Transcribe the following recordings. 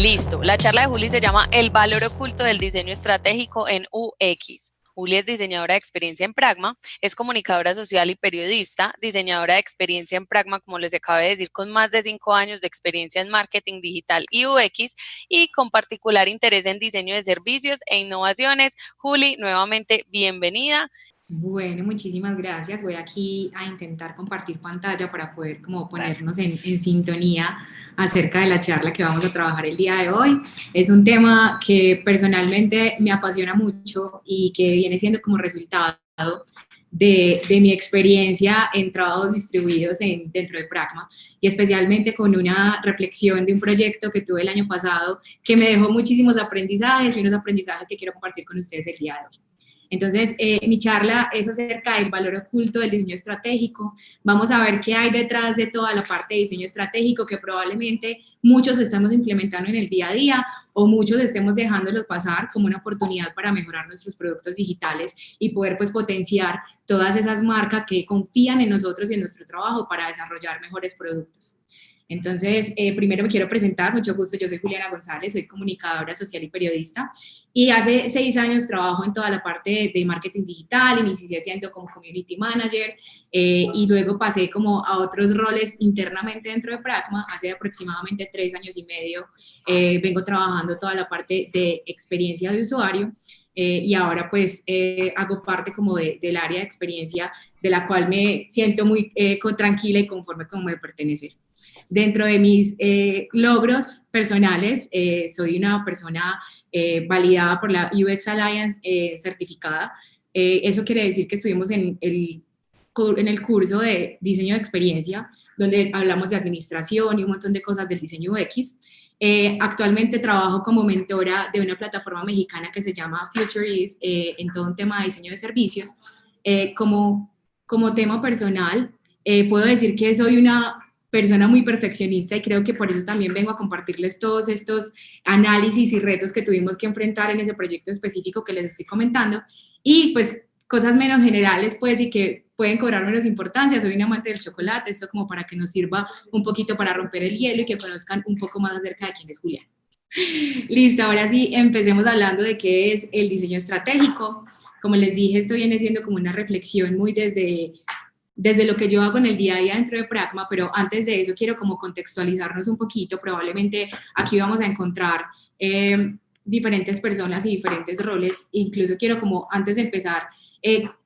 Listo. La charla de Juli se llama El valor oculto del diseño estratégico en UX. Juli es diseñadora de experiencia en Pragma, es comunicadora social y periodista, diseñadora de experiencia en Pragma, como les acabo de decir, con más de 5 años de experiencia en marketing digital y UX y con particular interés en diseño de servicios e innovaciones. Juli, nuevamente bienvenida. Bueno, muchísimas gracias. Voy aquí a intentar compartir pantalla para poder como Dale. ponernos en sintonía acerca de la charla que vamos a trabajar el día de hoy. Es un tema que personalmente me apasiona mucho y que viene siendo como resultado de mi experiencia en trabajos distribuidos dentro de Pragma y especialmente con una reflexión de un proyecto que tuve el año pasado que me dejó muchísimos aprendizajes y unos aprendizajes que quiero compartir con ustedes el día de hoy. Entonces, mi charla es acerca del valor oculto del diseño estratégico. Vamos a ver qué hay detrás de toda la parte de diseño estratégico que probablemente muchos estamos implementando en el día a día o muchos estemos dejándolo pasar como una oportunidad para mejorar nuestros productos digitales y poder pues potenciar todas esas marcas que confían en nosotros y en nuestro trabajo para desarrollar mejores productos. Entonces, primero me quiero presentar, mucho gusto, yo soy Juliana González, soy comunicadora social y periodista y hace 6 años trabajo en toda la parte de marketing digital, inicié siendo como community manager y luego pasé como a otros roles internamente dentro de Pragma, hace aproximadamente 3 años y medio vengo trabajando toda la parte de experiencia de usuario y ahora pues hago parte como del área de experiencia de la cual me siento muy tranquila y conforme como de pertenecer. Dentro de mis logros personales, soy una persona validada por la UX Alliance certificada. Eso quiere decir que estuvimos en el curso de diseño de experiencia, donde hablamos de administración y un montón de cosas del diseño UX. Actualmente trabajo como mentora de una plataforma mexicana que se llama Future Is en todo un tema de diseño de servicios. Como tema personal, puedo decir que soy una persona muy perfeccionista y creo que por eso también vengo a compartirles todos estos análisis y retos que tuvimos que enfrentar en ese proyecto específico que les estoy comentando y pues cosas menos generales pues y que pueden cobrar menos importancia. Soy un amante del chocolate, esto como para que nos sirva un poquito para romper el hielo y que conozcan un poco más acerca de quién es Julián. Listo, ahora sí, empecemos hablando de qué es el diseño estratégico. Como les dije, esto viene siendo como una reflexión muy desde lo que yo hago en el día a día dentro de Pragma, pero antes de eso quiero como contextualizarnos un poquito. Probablemente aquí vamos a encontrar diferentes personas y diferentes roles. Incluso quiero como antes de empezar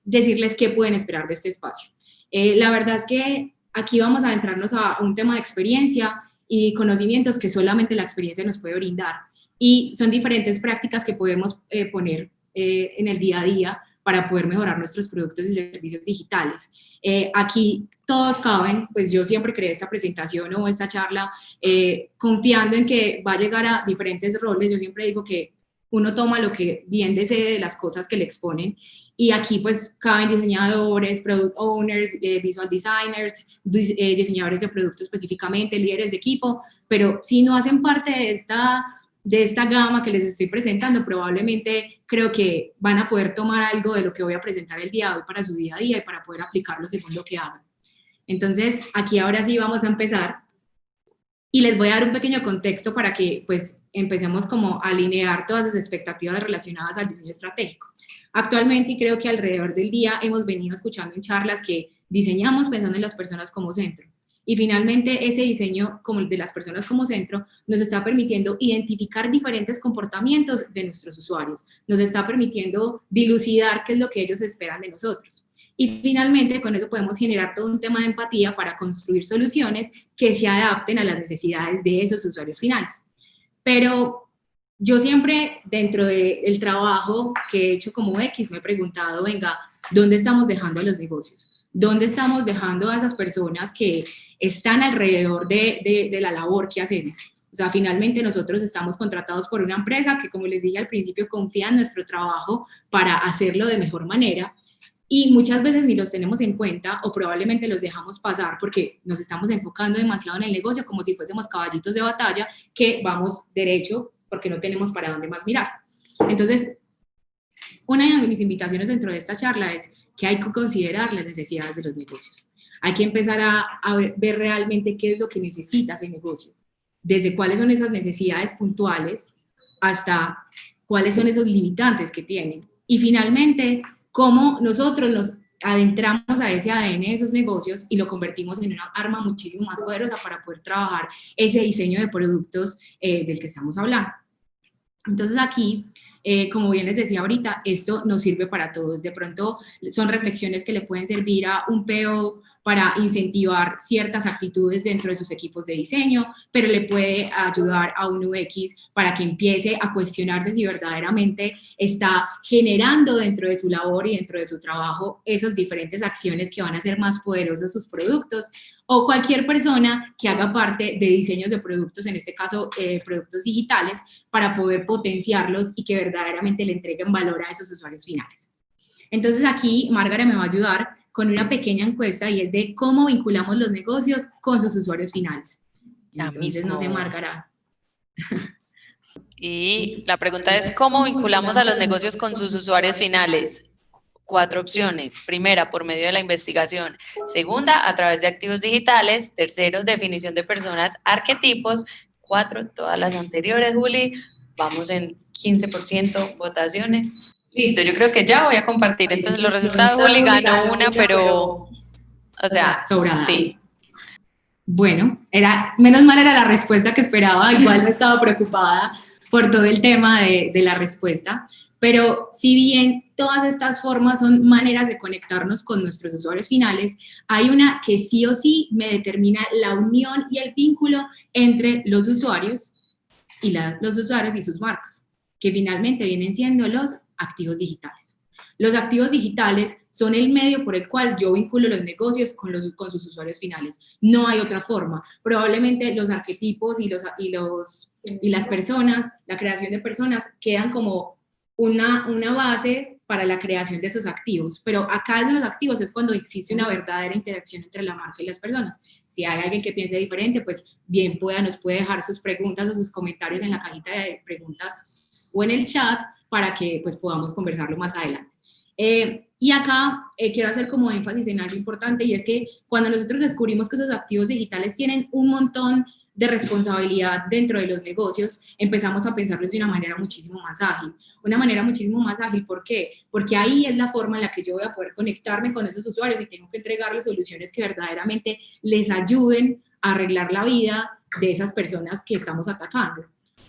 decirles qué pueden esperar de este espacio. La verdad es que aquí vamos a adentrarnos a un tema de experiencia y conocimientos que solamente la experiencia nos puede brindar. Y son diferentes prácticas que podemos poner en el día a día para poder mejorar nuestros productos y servicios digitales. Aquí todos caben, pues yo siempre creé esta presentación o esta charla confiando en que va a llegar a diferentes roles. Yo siempre digo que uno toma lo que bien desee de las cosas que le exponen y aquí pues caben diseñadores, product owners, visual designers, diseñadores de producto específicamente, líderes de equipo, pero si no hacen parte de esta gama que les estoy presentando, probablemente creo que van a poder tomar algo de lo que voy a presentar el día de hoy para su día a día y para poder aplicarlo según lo que hagan. Entonces, aquí ahora sí vamos a empezar y les voy a dar un pequeño contexto para que pues empecemos como a alinear todas las expectativas relacionadas al diseño estratégico. Actualmente, y creo que alrededor del día hemos venido escuchando en charlas que diseñamos pensando en las personas como centro. Y finalmente ese diseño como el de las personas como centro nos está permitiendo identificar diferentes comportamientos de nuestros usuarios, nos está permitiendo dilucidar qué es lo que ellos esperan de nosotros. Y finalmente con eso podemos generar todo un tema de empatía para construir soluciones que se adapten a las necesidades de esos usuarios finales. Pero yo siempre dentro del trabajo que he hecho como X me he preguntado, venga, ¿dónde estamos dejando a los negocios? ¿Dónde estamos dejando a esas personas que están alrededor de la labor que hacemos? O sea, finalmente nosotros estamos contratados por una empresa que, como les dije al principio, confía en nuestro trabajo para hacerlo de mejor manera y muchas veces ni los tenemos en cuenta o probablemente los dejamos pasar porque nos estamos enfocando demasiado en el negocio como si fuésemos caballitos de batalla que vamos derecho porque no tenemos para dónde más mirar. Entonces, una de mis invitaciones dentro de esta charla es que hay que considerar las necesidades de los negocios. Hay que empezar a ver realmente qué es lo que necesita ese negocio. desde cuáles son esas necesidades puntuales hasta cuáles son esos limitantes que tienen. Y finalmente, cómo nosotros nos adentramos a ese ADN de esos negocios y lo convertimos en una arma muchísimo más poderosa para poder trabajar ese diseño de productos del que estamos hablando. Entonces aquí, como bien les decía ahorita, esto nos sirve para todos. De pronto son reflexiones que le pueden servir a un PO para incentivar ciertas actitudes dentro de sus equipos de diseño, pero le puede ayudar a un UX para que empiece a cuestionarse si verdaderamente está generando dentro de su labor y dentro de su trabajo esas diferentes acciones que van a hacer más poderosos sus productos, o cualquier persona que haga parte de diseños de productos, en este caso productos digitales, para poder potenciarlos y que verdaderamente le entreguen valor a esos usuarios finales. Entonces aquí Márgara me va a ayudar con una pequeña encuesta y es de cómo vinculamos los negocios con sus usuarios finales. Ya Entonces, mismo. no sé, Márgara. Y la pregunta es, ¿cómo vinculamos a los negocios con sus usuarios finales? 4 opciones. Primera, por medio de la investigación. Segunda, a través de activos digitales. Tercero, definición de personas, arquetipos. 4, todas las anteriores, Juli. Vamos en 15% votaciones. Listo, yo creo que ya voy a compartir entonces los resultados. Juli ganó una, pero, o sea, sobrada. sí. Bueno, menos mal era la respuesta que esperaba, igual no estaba preocupada por todo el tema de la respuesta, pero si bien todas estas formas son maneras de conectarnos con nuestros usuarios finales, hay una que sí o sí me determina la unión y el vínculo entre los usuarios y sus marcas, que finalmente vienen siendo los activos digitales. Los activos digitales son el medio por el cual yo vinculo los negocios con sus usuarios finales. No hay otra forma. Probablemente los arquetipos y las personas, la creación de personas, quedan como una base para la creación de esos activos. Pero acá en los activos es cuando existe una verdadera interacción entre la marca y las personas. Si hay alguien que piense diferente, pues bien nos puede dejar sus preguntas o sus comentarios en la cajita de preguntas o en el chat para que pues podamos conversarlo más adelante. Y acá quiero hacer como énfasis en algo importante, y es que cuando nosotros descubrimos que esos activos digitales tienen un montón de responsabilidad dentro de los negocios, empezamos a pensarlos de una manera muchísimo más ágil. Una manera muchísimo más ágil, ¿por qué? Porque ahí es la forma en la que yo voy a poder conectarme con esos usuarios y tengo que entregarles soluciones que verdaderamente les ayuden a arreglar la vida de esas personas que estamos atacando.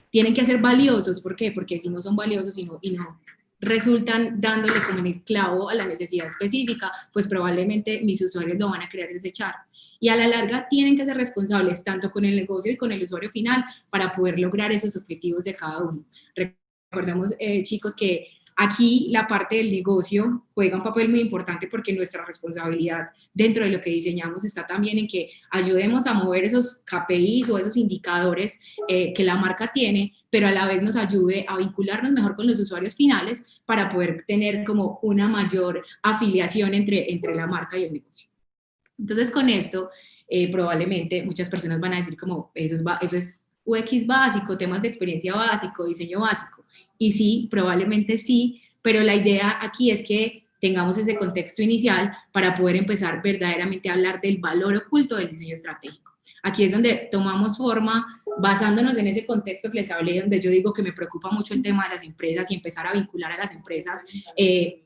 Tienen que ser valiosos, ¿por qué? Porque si no son valiosos y no resultan dándole como en el clavo a la necesidad específica, pues probablemente mis usuarios lo van a querer desechar. Y a la larga tienen que ser responsables tanto con el negocio y con el usuario final para poder lograr esos objetivos de cada uno. Recordemos, chicos, que aquí la parte del negocio juega un papel muy importante porque nuestra responsabilidad dentro de lo que diseñamos está también en que ayudemos a mover esos KPIs o esos indicadores que la marca tiene, pero a la vez nos ayude a vincularnos mejor con los usuarios finales para poder tener como una mayor afiliación entre la marca y el negocio. Entonces, con esto, probablemente muchas personas van a decir como, eso es UX básico, temas de experiencia básico, diseño básico. Y sí, probablemente sí, pero la idea aquí es que tengamos ese contexto inicial para poder empezar verdaderamente a hablar del valor oculto del diseño estratégico. Aquí es donde tomamos forma basándonos en ese contexto que les hablé, donde yo digo que me preocupa mucho el tema de las empresas y empezar a vincular a las empresas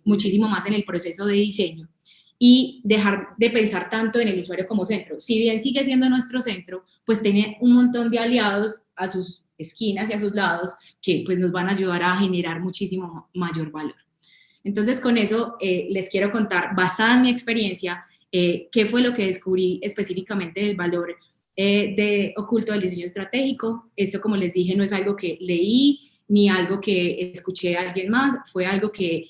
muchísimo más en el proceso de diseño y dejar de pensar tanto en el usuario como centro. Si bien sigue siendo nuestro centro, pues tiene un montón de aliados a sus esquinas y a sus lados que pues nos van a ayudar a generar muchísimo mayor valor. Entonces, con eso les quiero contar, basada en mi experiencia, qué fue lo que descubrí específicamente del valor oculto del diseño estratégico. Esto, como les dije, no es algo que leí ni algo que escuché a alguien más, fue algo que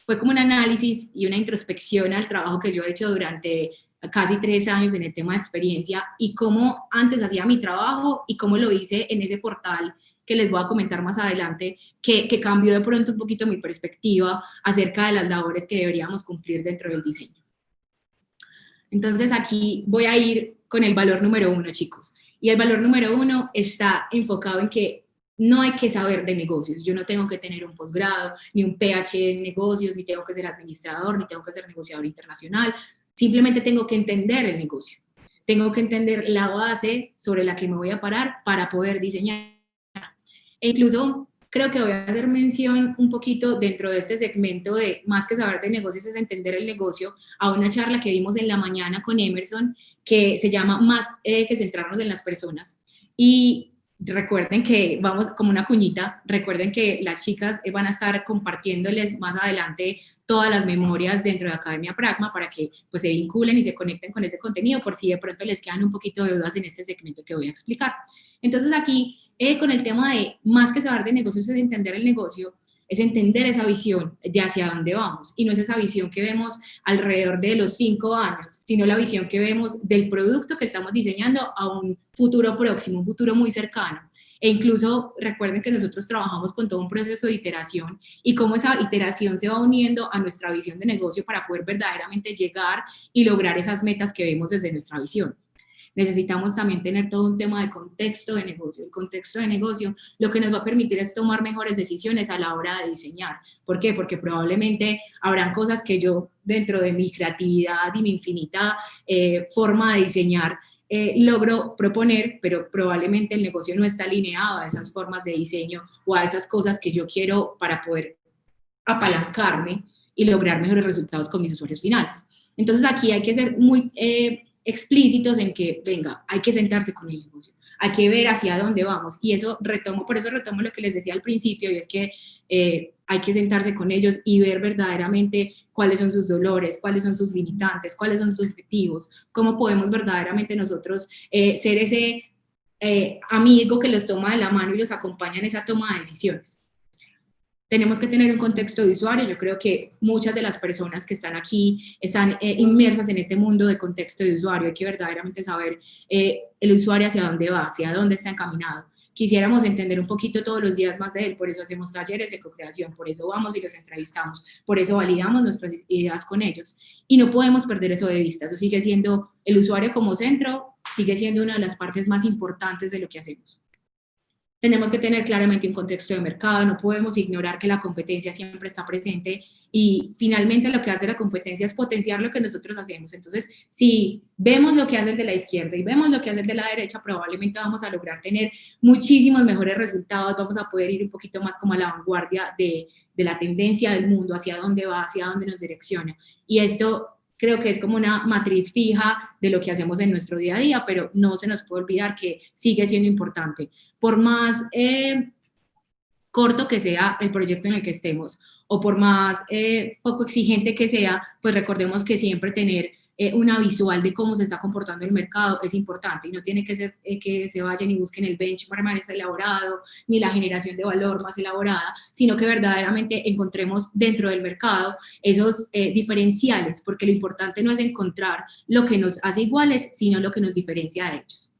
fue como un análisis y una introspección al trabajo que yo he hecho durante casi 3 años en el tema de experiencia y cómo antes hacía mi trabajo y cómo lo hice en ese portal que les voy a comentar más adelante, que cambió de pronto un poquito mi perspectiva acerca de las labores que deberíamos cumplir dentro del diseño. Entonces aquí voy a ir con el valor número 1, chicos. Y el valor número 1 está enfocado en que no hay que saber de negocios. Yo no tengo que tener un posgrado, ni un PhD en negocios, ni tengo que ser administrador, ni tengo que ser negociador internacional. Simplemente tengo que entender el negocio. tengo que entender la base sobre la que me voy a parar para poder diseñar. E incluso creo que voy a hacer mención un poquito dentro de este segmento de más que saber de negocios es entender el negocio, a una charla que vimos en la mañana con Emerson que se llama Más que centrarnos en las personas. Y recuerden que, vamos como una cuñita, recuerden que las chicas van a estar compartiéndoles más adelante todas las memorias dentro de Academia Pragma para que pues se vinculen y se conecten con ese contenido por si de pronto les quedan un poquito de dudas en este segmento que voy a explicar. Entonces aquí, con el tema de más que saber de negocios es entender el negocio, es entender esa visión de hacia dónde vamos, y no es esa visión que vemos alrededor de los 5 años, sino la visión que vemos del producto que estamos diseñando a un futuro próximo, un futuro muy cercano. E incluso recuerden que nosotros trabajamos con todo un proceso de iteración y cómo esa iteración se va uniendo a nuestra visión de negocio para poder verdaderamente llegar y lograr esas metas que vemos desde nuestra visión. Necesitamos también tener todo un tema de contexto de negocio. El contexto de negocio lo que nos va a permitir es tomar mejores decisiones a la hora de diseñar. ¿Por qué? Porque probablemente habrán cosas que yo, dentro de mi creatividad y mi infinita forma de diseñar, logro proponer, pero probablemente el negocio no está alineado a esas formas de diseño o a esas cosas que yo quiero para poder apalancarme y lograr mejores resultados con mis usuarios finales. Entonces aquí hay que ser muy explícitos en que, venga, hay que sentarse con el negocio, hay que ver hacia dónde vamos, y eso retomo, por eso retomo lo que les decía al principio, y es que hay que sentarse con ellos y ver verdaderamente cuáles son sus dolores, cuáles son sus limitantes, cuáles son sus objetivos, cómo podemos verdaderamente nosotros ser ese amigo que los toma de la mano y los acompaña en esa toma de decisiones. Tenemos que tener un contexto de usuario. Yo creo que muchas de las personas que están aquí están inmersas en este mundo de contexto de usuario. Hay que verdaderamente saber el usuario hacia dónde va, hacia dónde está encaminado. Quisiéramos entender un poquito todos los días más de él, por eso hacemos talleres de co-creación, por eso vamos y los entrevistamos, por eso validamos nuestras ideas con ellos. Y no podemos perder eso de vista. Eso sigue siendo el usuario como centro, sigue siendo una de las partes más importantes de lo que hacemos. Tenemos que tener claramente un contexto de mercado, no podemos ignorar que la competencia siempre está presente y finalmente lo que hace la competencia es potenciar lo que nosotros hacemos. Entonces, si vemos lo que hace el de la izquierda y vemos lo que hace el de la derecha, probablemente vamos a lograr tener muchísimos mejores resultados, vamos a poder ir un poquito más como a la vanguardia de la tendencia del mundo, hacia dónde va, hacia dónde nos direcciona. Y esto creo que es como una matriz fija de lo que hacemos en nuestro día a día, pero no se nos puede olvidar que sigue siendo importante. Por más corto que sea el proyecto en el que estemos, o por más poco exigente que sea, pues recordemos que siempre tener una visual de cómo se está comportando el mercado es importante, y no tiene que ser que se vayan y busquen el benchmark más elaborado, ni la generación de valor más elaborada, sino que verdaderamente encontremos dentro del mercado esos diferenciales, porque lo importante no es encontrar lo que nos hace iguales, sino lo que nos diferencia de ellos.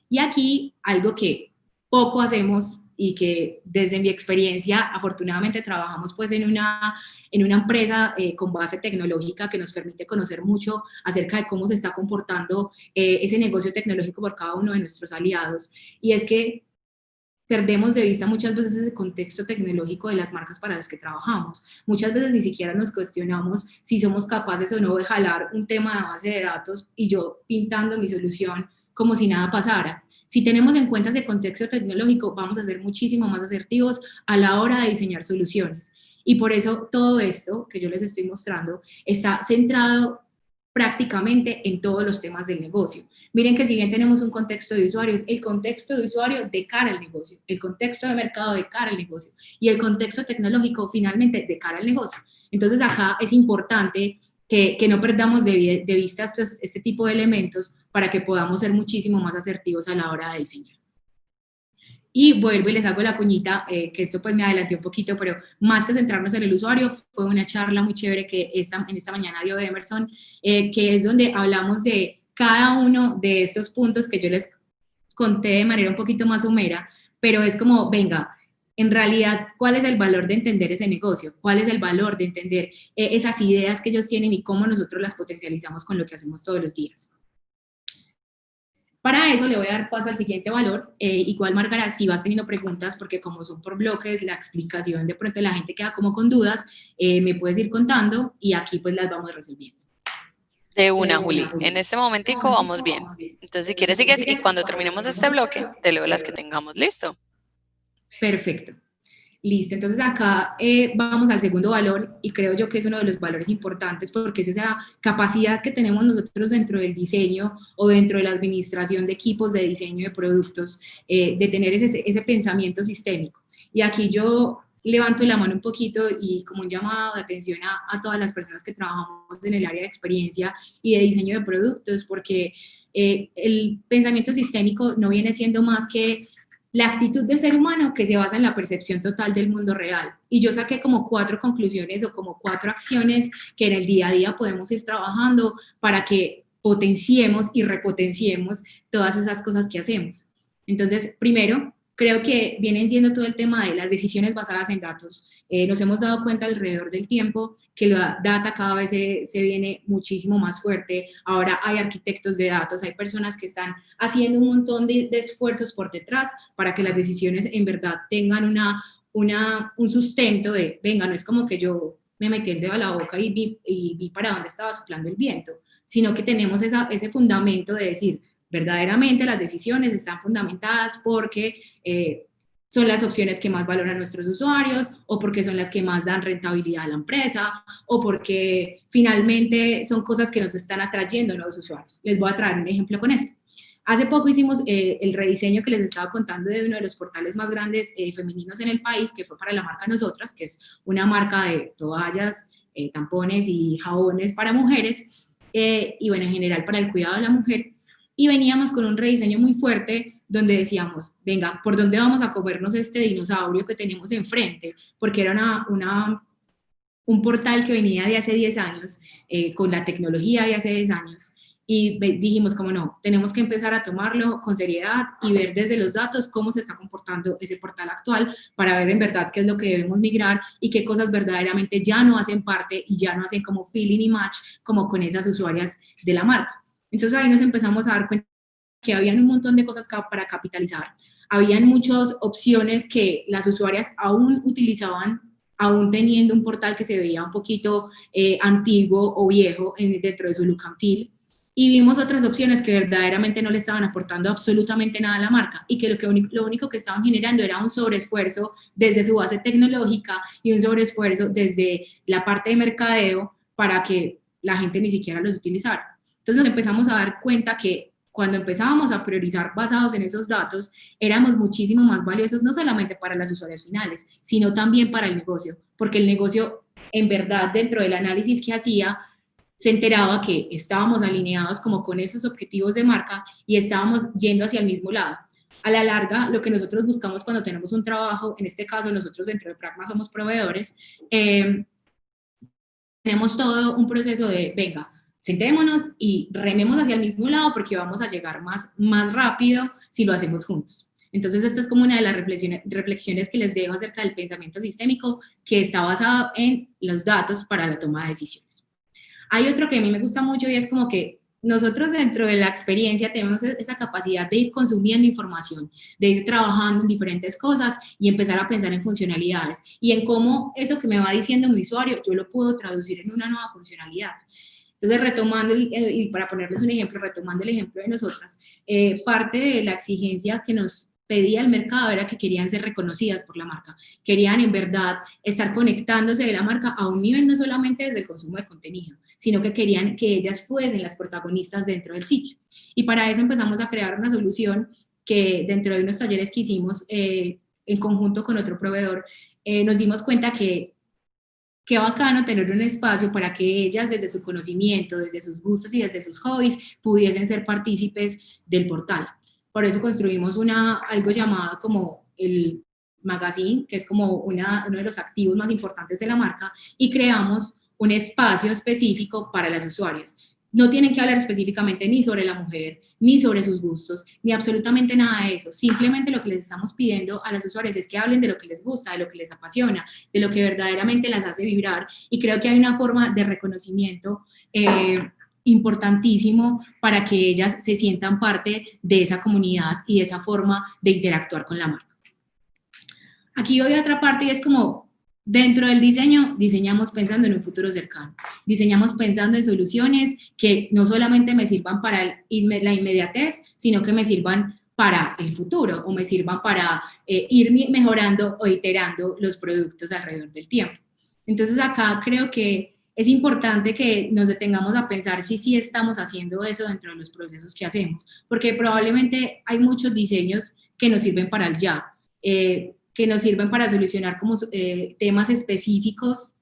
Y aquí algo que poco hacemos y que desde mi experiencia afortunadamente trabajamos pues en una empresa con base tecnológica que nos permite conocer mucho acerca de cómo se está comportando ese negocio tecnológico por cada uno de nuestros aliados, y es que perdemos de vista muchas veces ese contexto tecnológico de las marcas para las que trabajamos. Muchas veces ni siquiera nos cuestionamos si somos capaces o no de jalar un tema de base de datos y yo pintando mi solución como si nada pasara. Si tenemos en cuenta ese contexto tecnológico, vamos a ser muchísimo más asertivos a la hora de diseñar soluciones. Y por eso todo esto que yo les estoy mostrando está centrado prácticamente en todos los temas del negocio. Miren que si bien tenemos un contexto de usuario, es el contexto de usuario de cara al negocio, el contexto de mercado de cara al negocio y el contexto tecnológico finalmente de cara al negocio. Entonces acá es importante que no perdamos de vista este tipo de elementos para que podamos ser muchísimo más asertivos a la hora de diseñar. Y vuelvo y les hago la cuñita, que esto pues me adelanté un poquito, pero más que centrarnos en el usuario, fue una charla muy chévere que en esta mañana dio Emerson, que es donde hablamos de cada uno de estos puntos que yo les conté de manera un poquito más somera, pero es como, venga, en realidad, ¿cuál es el valor de entender ese negocio? ¿Cuál es el valor de entender esas ideas que ellos tienen y cómo nosotros las potencializamos con lo que hacemos todos los días? Para eso le voy a dar paso al siguiente valor. Igual, Margarita, si vas teniendo preguntas, porque como son por bloques, la explicación de pronto la gente queda como con dudas, me puedes ir contando y aquí pues las vamos resolviendo. De una, Juli. En este momentico vamos bien. Entonces, si quieres, sigues y cuando terminemos este bloque, te leo las que tengamos. ¿Listo? Perfecto. Listo, entonces acá vamos al segundo valor y creo yo que es uno de los valores importantes porque es esa capacidad que tenemos nosotros dentro del diseño o dentro de la administración de equipos de diseño de productos, de tener ese pensamiento sistémico. Y aquí yo levanto la mano un poquito y como un llamado de atención a todas las personas que trabajamos en el área de experiencia y de diseño de productos, porque el pensamiento sistémico no viene siendo más que la actitud del ser humano que se basa en la percepción total del mundo real. Y yo saqué como 4 conclusiones o como 4 acciones que en el día a día podemos ir trabajando para que potenciemos y repotenciemos todas esas cosas que hacemos. Entonces, primero, creo que vienen siendo todo el tema de las decisiones basadas en datos. Nos hemos dado cuenta alrededor del tiempo que la data cada vez se viene muchísimo más fuerte. Ahora hay arquitectos de datos, hay personas que están haciendo un montón de esfuerzos por detrás para que las decisiones en verdad tengan un sustento de, venga, no es como que yo me metí el dedo a la boca y vi para dónde estaba soplando el viento, sino que tenemos ese fundamento de decir, verdaderamente las decisiones están fundamentadas porque son las opciones que más valoran nuestros usuarios o porque son las que más dan rentabilidad a la empresa o porque finalmente son cosas que nos están atrayendo a los usuarios. Les voy a traer un ejemplo con esto. Hace poco hicimos el rediseño que les estaba contando de uno de los portales más grandes femeninos en el país, que fue para la marca Nosotras, que es una marca de toallas, tampones y jabones para mujeres y bueno, en general para el cuidado de la mujer. Y veníamos con un rediseño muy fuerte donde decíamos, venga, ¿por dónde vamos a comernos este dinosaurio que tenemos enfrente? Porque era un portal que venía de hace 10 años, con la tecnología de hace 10 años, y dijimos, como no, tenemos que empezar a tomarlo con seriedad y ver desde los datos cómo se está comportando ese portal actual para ver en verdad qué es lo que debemos migrar y qué cosas verdaderamente ya no hacen parte y ya no hacen como feeling y match como con esas usuarias de la marca. Entonces ahí nos empezamos a dar cuenta que habían un montón de cosas para capitalizar. Habían muchas opciones que las usuarias aún utilizaban, aún teniendo un portal que se veía un poquito antiguo o viejo dentro de su look and feel. Y vimos otras opciones que verdaderamente no le estaban aportando absolutamente nada a la marca y que lo único que estaban generando era un sobreesfuerzo desde su base tecnológica y un sobreesfuerzo desde la parte de mercadeo para que la gente ni siquiera los utilizara. Entonces nos empezamos a dar cuenta que cuando empezábamos a priorizar basados en esos datos, éramos muchísimo más valiosos, no solamente para las usuarias finales, sino también para el negocio, porque el negocio, en verdad, dentro del análisis que hacía, se enteraba que estábamos alineados como con esos objetivos de marca y estábamos yendo hacia el mismo lado. A la larga, lo que nosotros buscamos cuando tenemos un trabajo, en este caso nosotros dentro de Pragma somos proveedores, tenemos todo un proceso de, venga, sentémonos y rememos hacia el mismo lado porque vamos a llegar más rápido si lo hacemos juntos. Entonces, esta es como una de las reflexiones que les dejo acerca del pensamiento sistémico que está basado en los datos para la toma de decisiones. Hay otro que a mí me gusta mucho y es como que nosotros dentro de la experiencia tenemos esa capacidad de ir consumiendo información, de ir trabajando en diferentes cosas y empezar a pensar en funcionalidades y en cómo eso que me va diciendo mi usuario, yo lo puedo traducir en una nueva funcionalidad. Entonces, retomando, y para ponerles un ejemplo, retomando el ejemplo de nosotras, parte de la exigencia que nos pedía el mercado era que querían ser reconocidas por la marca, querían en verdad estar conectándose de la marca a un nivel no solamente desde el consumo de contenido, sino que querían que ellas fuesen las protagonistas dentro del sitio. Y para eso empezamos a crear una solución que dentro de unos talleres que hicimos en conjunto con otro proveedor, nos dimos cuenta que qué bacano tener un espacio para que ellas desde su conocimiento, desde sus gustos y desde sus hobbies pudiesen ser partícipes del portal. Por eso construimos algo llamado como el magazine, que es como uno de los activos más importantes de la marca, y creamos un espacio específico para las usuarias. No tienen que hablar específicamente ni sobre la mujer, ni sobre sus gustos, ni absolutamente nada de eso. Simplemente lo que les estamos pidiendo a las usuarias es que hablen de lo que les gusta, de lo que les apasiona, de lo que verdaderamente las hace vibrar. Y creo que hay una forma de reconocimiento importantísimo para que ellas se sientan parte de esa comunidad y de esa forma de interactuar con la marca. Aquí voy a otra parte y es como Dentro del diseño, diseñamos pensando en un futuro cercano, diseñamos pensando en soluciones que no solamente me sirvan para la inmediatez, sino que me sirvan para el futuro o me sirvan para ir mejorando o iterando los productos alrededor del tiempo. Entonces acá creo que es importante que nos detengamos a pensar si sí estamos haciendo eso dentro de los procesos que hacemos, porque probablemente hay muchos diseños que nos sirven para el ya, que nos sirven para solucionar como temas específicos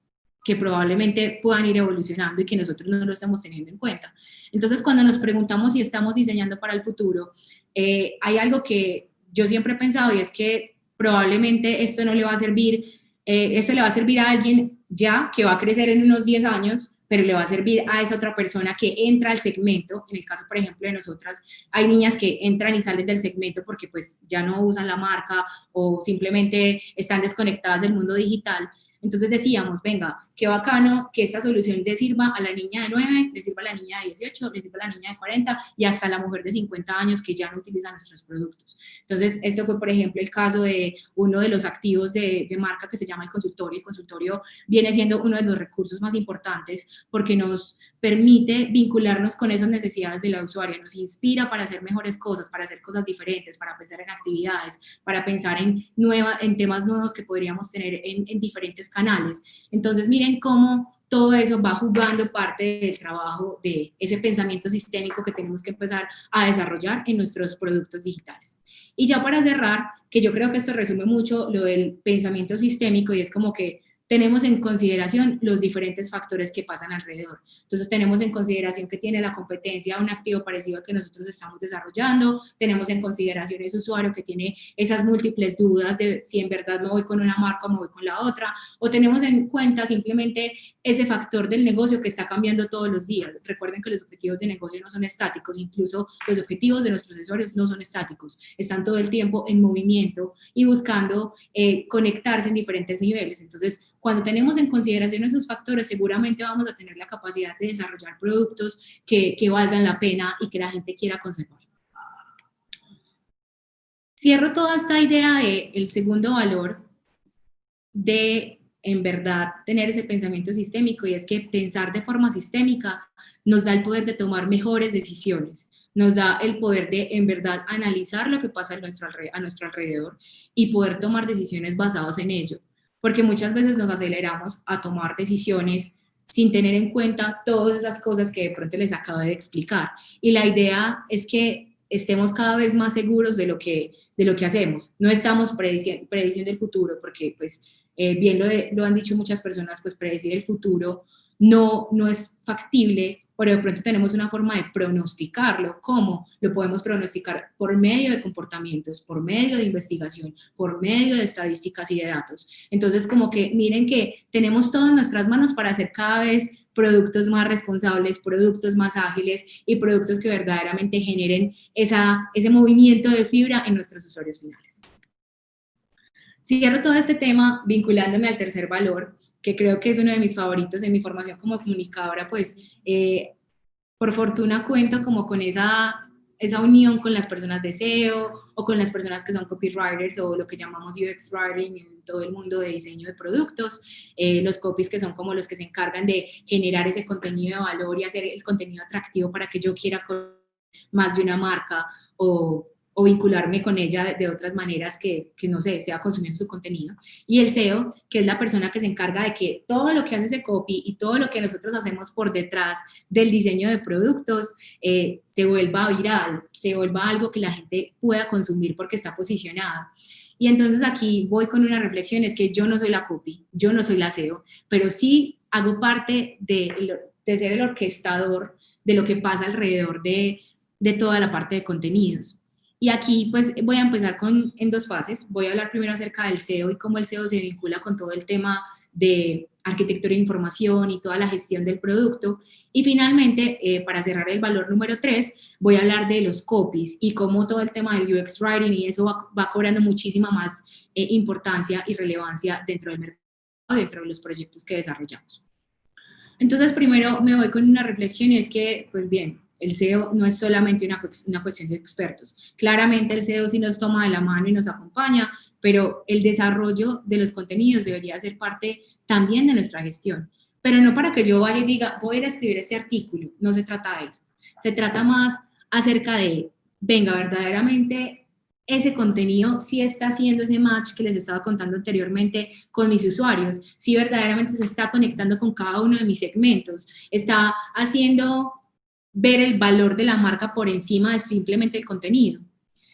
que probablemente puedan ir evolucionando y que nosotros no lo estamos teniendo en cuenta. Entonces, cuando nos preguntamos si estamos diseñando para el futuro, hay algo que yo siempre he pensado y es que probablemente esto no le va a servir, esto le va a servir a alguien ya que va a crecer en unos 10 años, pero le va a servir a esa otra persona que entra al segmento. En el caso, por ejemplo, de nosotras, hay niñas que entran y salen del segmento porque pues ya no usan la marca o simplemente están desconectadas del mundo digital. Entonces decíamos, venga, qué bacano que esta solución le sirva a la niña de 9, le sirva a la niña de 18, le sirva a la niña de 40 y hasta a la mujer de 50 años que ya no utiliza nuestros productos. Entonces, esto fue, por ejemplo, el caso de uno de los activos de marca que se llama el consultorio. El consultorio viene siendo uno de los recursos más importantes porque nos permite vincularnos con esas necesidades de la usuaria, nos inspira para hacer mejores cosas, para hacer cosas diferentes, para pensar en actividades, para pensar en temas nuevos que podríamos tener en diferentes canales. Entonces, miren cómo todo eso va jugando parte del trabajo de ese pensamiento sistémico que tenemos que empezar a desarrollar en nuestros productos digitales. Y ya para cerrar, que yo creo que esto resume mucho lo del pensamiento sistémico y es como que tenemos en consideración los diferentes factores que pasan alrededor. Entonces, tenemos en consideración que tiene la competencia un activo parecido al que nosotros estamos desarrollando, tenemos en consideración ese usuario que tiene esas múltiples dudas de si en verdad me voy con una marca o me voy con la otra, o tenemos en cuenta simplemente ese factor del negocio que está cambiando todos los días. Recuerden que los objetivos de negocio no son estáticos, incluso los objetivos de nuestros usuarios no son estáticos, están todo el tiempo en movimiento y buscando conectarse en diferentes niveles. Entonces, cuando tenemos en consideración esos factores, seguramente vamos a tener la capacidad de desarrollar productos que valgan la pena y que la gente quiera conservar. Cierro toda esta idea del segundo valor de, en verdad, tener ese pensamiento sistémico, y es que pensar de forma sistémica nos da el poder de tomar mejores decisiones, nos da el poder de, en verdad, analizar lo que pasa a nuestro alrededor y poder tomar decisiones basadas en ello. Porque muchas veces nos aceleramos a tomar decisiones sin tener en cuenta todas esas cosas que de pronto les acabo de explicar. Y la idea es que estemos cada vez más seguros de lo que hacemos. No estamos prediciendo el futuro, porque pues bien lo han dicho muchas personas, pues predecir el futuro no es factible, pero de pronto tenemos una forma de pronosticarlo. ¿Cómo? Lo podemos pronosticar por medio de comportamientos, por medio de investigación, por medio de estadísticas y de datos. Entonces, como que miren que tenemos todo en nuestras manos para hacer cada vez productos más responsables, productos más ágiles y productos que verdaderamente generen ese movimiento de fibra en nuestros usuarios finales. Cierro todo este tema vinculándome al tercer valor, que creo que es uno de mis favoritos en mi formación como comunicadora, pues por fortuna cuento como con esa unión con las personas de SEO o con las personas que son copywriters o lo que llamamos UX writing en todo el mundo de diseño de productos, los copies que son como los que se encargan de generar ese contenido de valor y hacer el contenido atractivo para que yo quiera más de una marca o vincularme con ella de otras maneras que no sé, sea consumiendo su contenido. Y el SEO, que es la persona que se encarga de que todo lo que hace ese copy y todo lo que nosotros hacemos por detrás del diseño de productos se vuelva viral, se vuelva algo que la gente pueda consumir porque está posicionada. Y entonces aquí voy con una reflexión, es que yo no soy la copy, yo no soy la SEO, pero sí hago parte de ser el orquestador de lo que pasa alrededor de toda la parte de contenidos. Y aquí pues voy a empezar en dos fases. Voy a hablar primero acerca del SEO y cómo el SEO se vincula con todo el tema de arquitectura de información y toda la gestión del producto. Y finalmente, para cerrar el valor número 3, voy a hablar de los copies y cómo todo el tema del UX Writing y eso va cobrando muchísima más importancia y relevancia dentro del mercado, dentro de los proyectos que desarrollamos. Entonces, primero me voy con una reflexión y es que, pues bien, el SEO no es solamente una cuestión de expertos. Claramente el SEO sí nos toma de la mano y nos acompaña, pero el desarrollo de los contenidos debería ser parte también de nuestra gestión. Pero no para que yo vaya y diga, voy a ir a escribir este artículo, no se trata de eso. Se trata más acerca de, venga, verdaderamente ese contenido sí está haciendo ese match que les estaba contando anteriormente con mis usuarios, sí verdaderamente se está conectando con cada uno de mis segmentos, está haciendo ver el valor de la marca por encima de simplemente el contenido.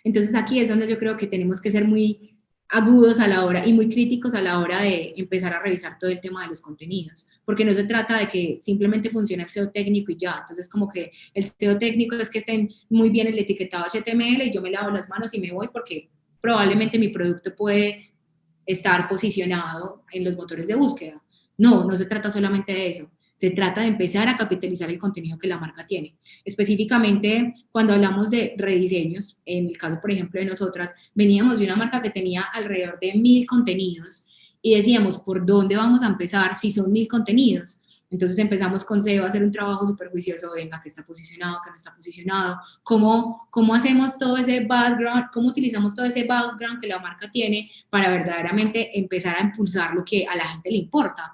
Entonces aquí es donde yo creo que tenemos que ser muy agudos a la hora y muy críticos a la hora de empezar a revisar todo el tema de los contenidos, porque no se trata de que simplemente funcione el SEO técnico y ya, entonces como que el SEO técnico es que estén muy bien el etiquetado HTML y yo me lavo las manos y me voy porque probablemente mi producto puede estar posicionado en los motores de búsqueda. No, no se trata solamente de eso. Se trata de empezar a capitalizar el contenido que la marca tiene. Específicamente, cuando hablamos de rediseños, en el caso, por ejemplo, de nosotras, veníamos de una marca que tenía alrededor de 1000 contenidos y decíamos, ¿por dónde vamos a empezar si son 1000 contenidos? Entonces empezamos con SEO a hacer un trabajo súper juicioso, venga, que está posicionado, que no está posicionado, cómo hacemos todo ese background, cómo utilizamos todo ese background que la marca tiene para verdaderamente empezar a impulsar lo que a la gente le importa.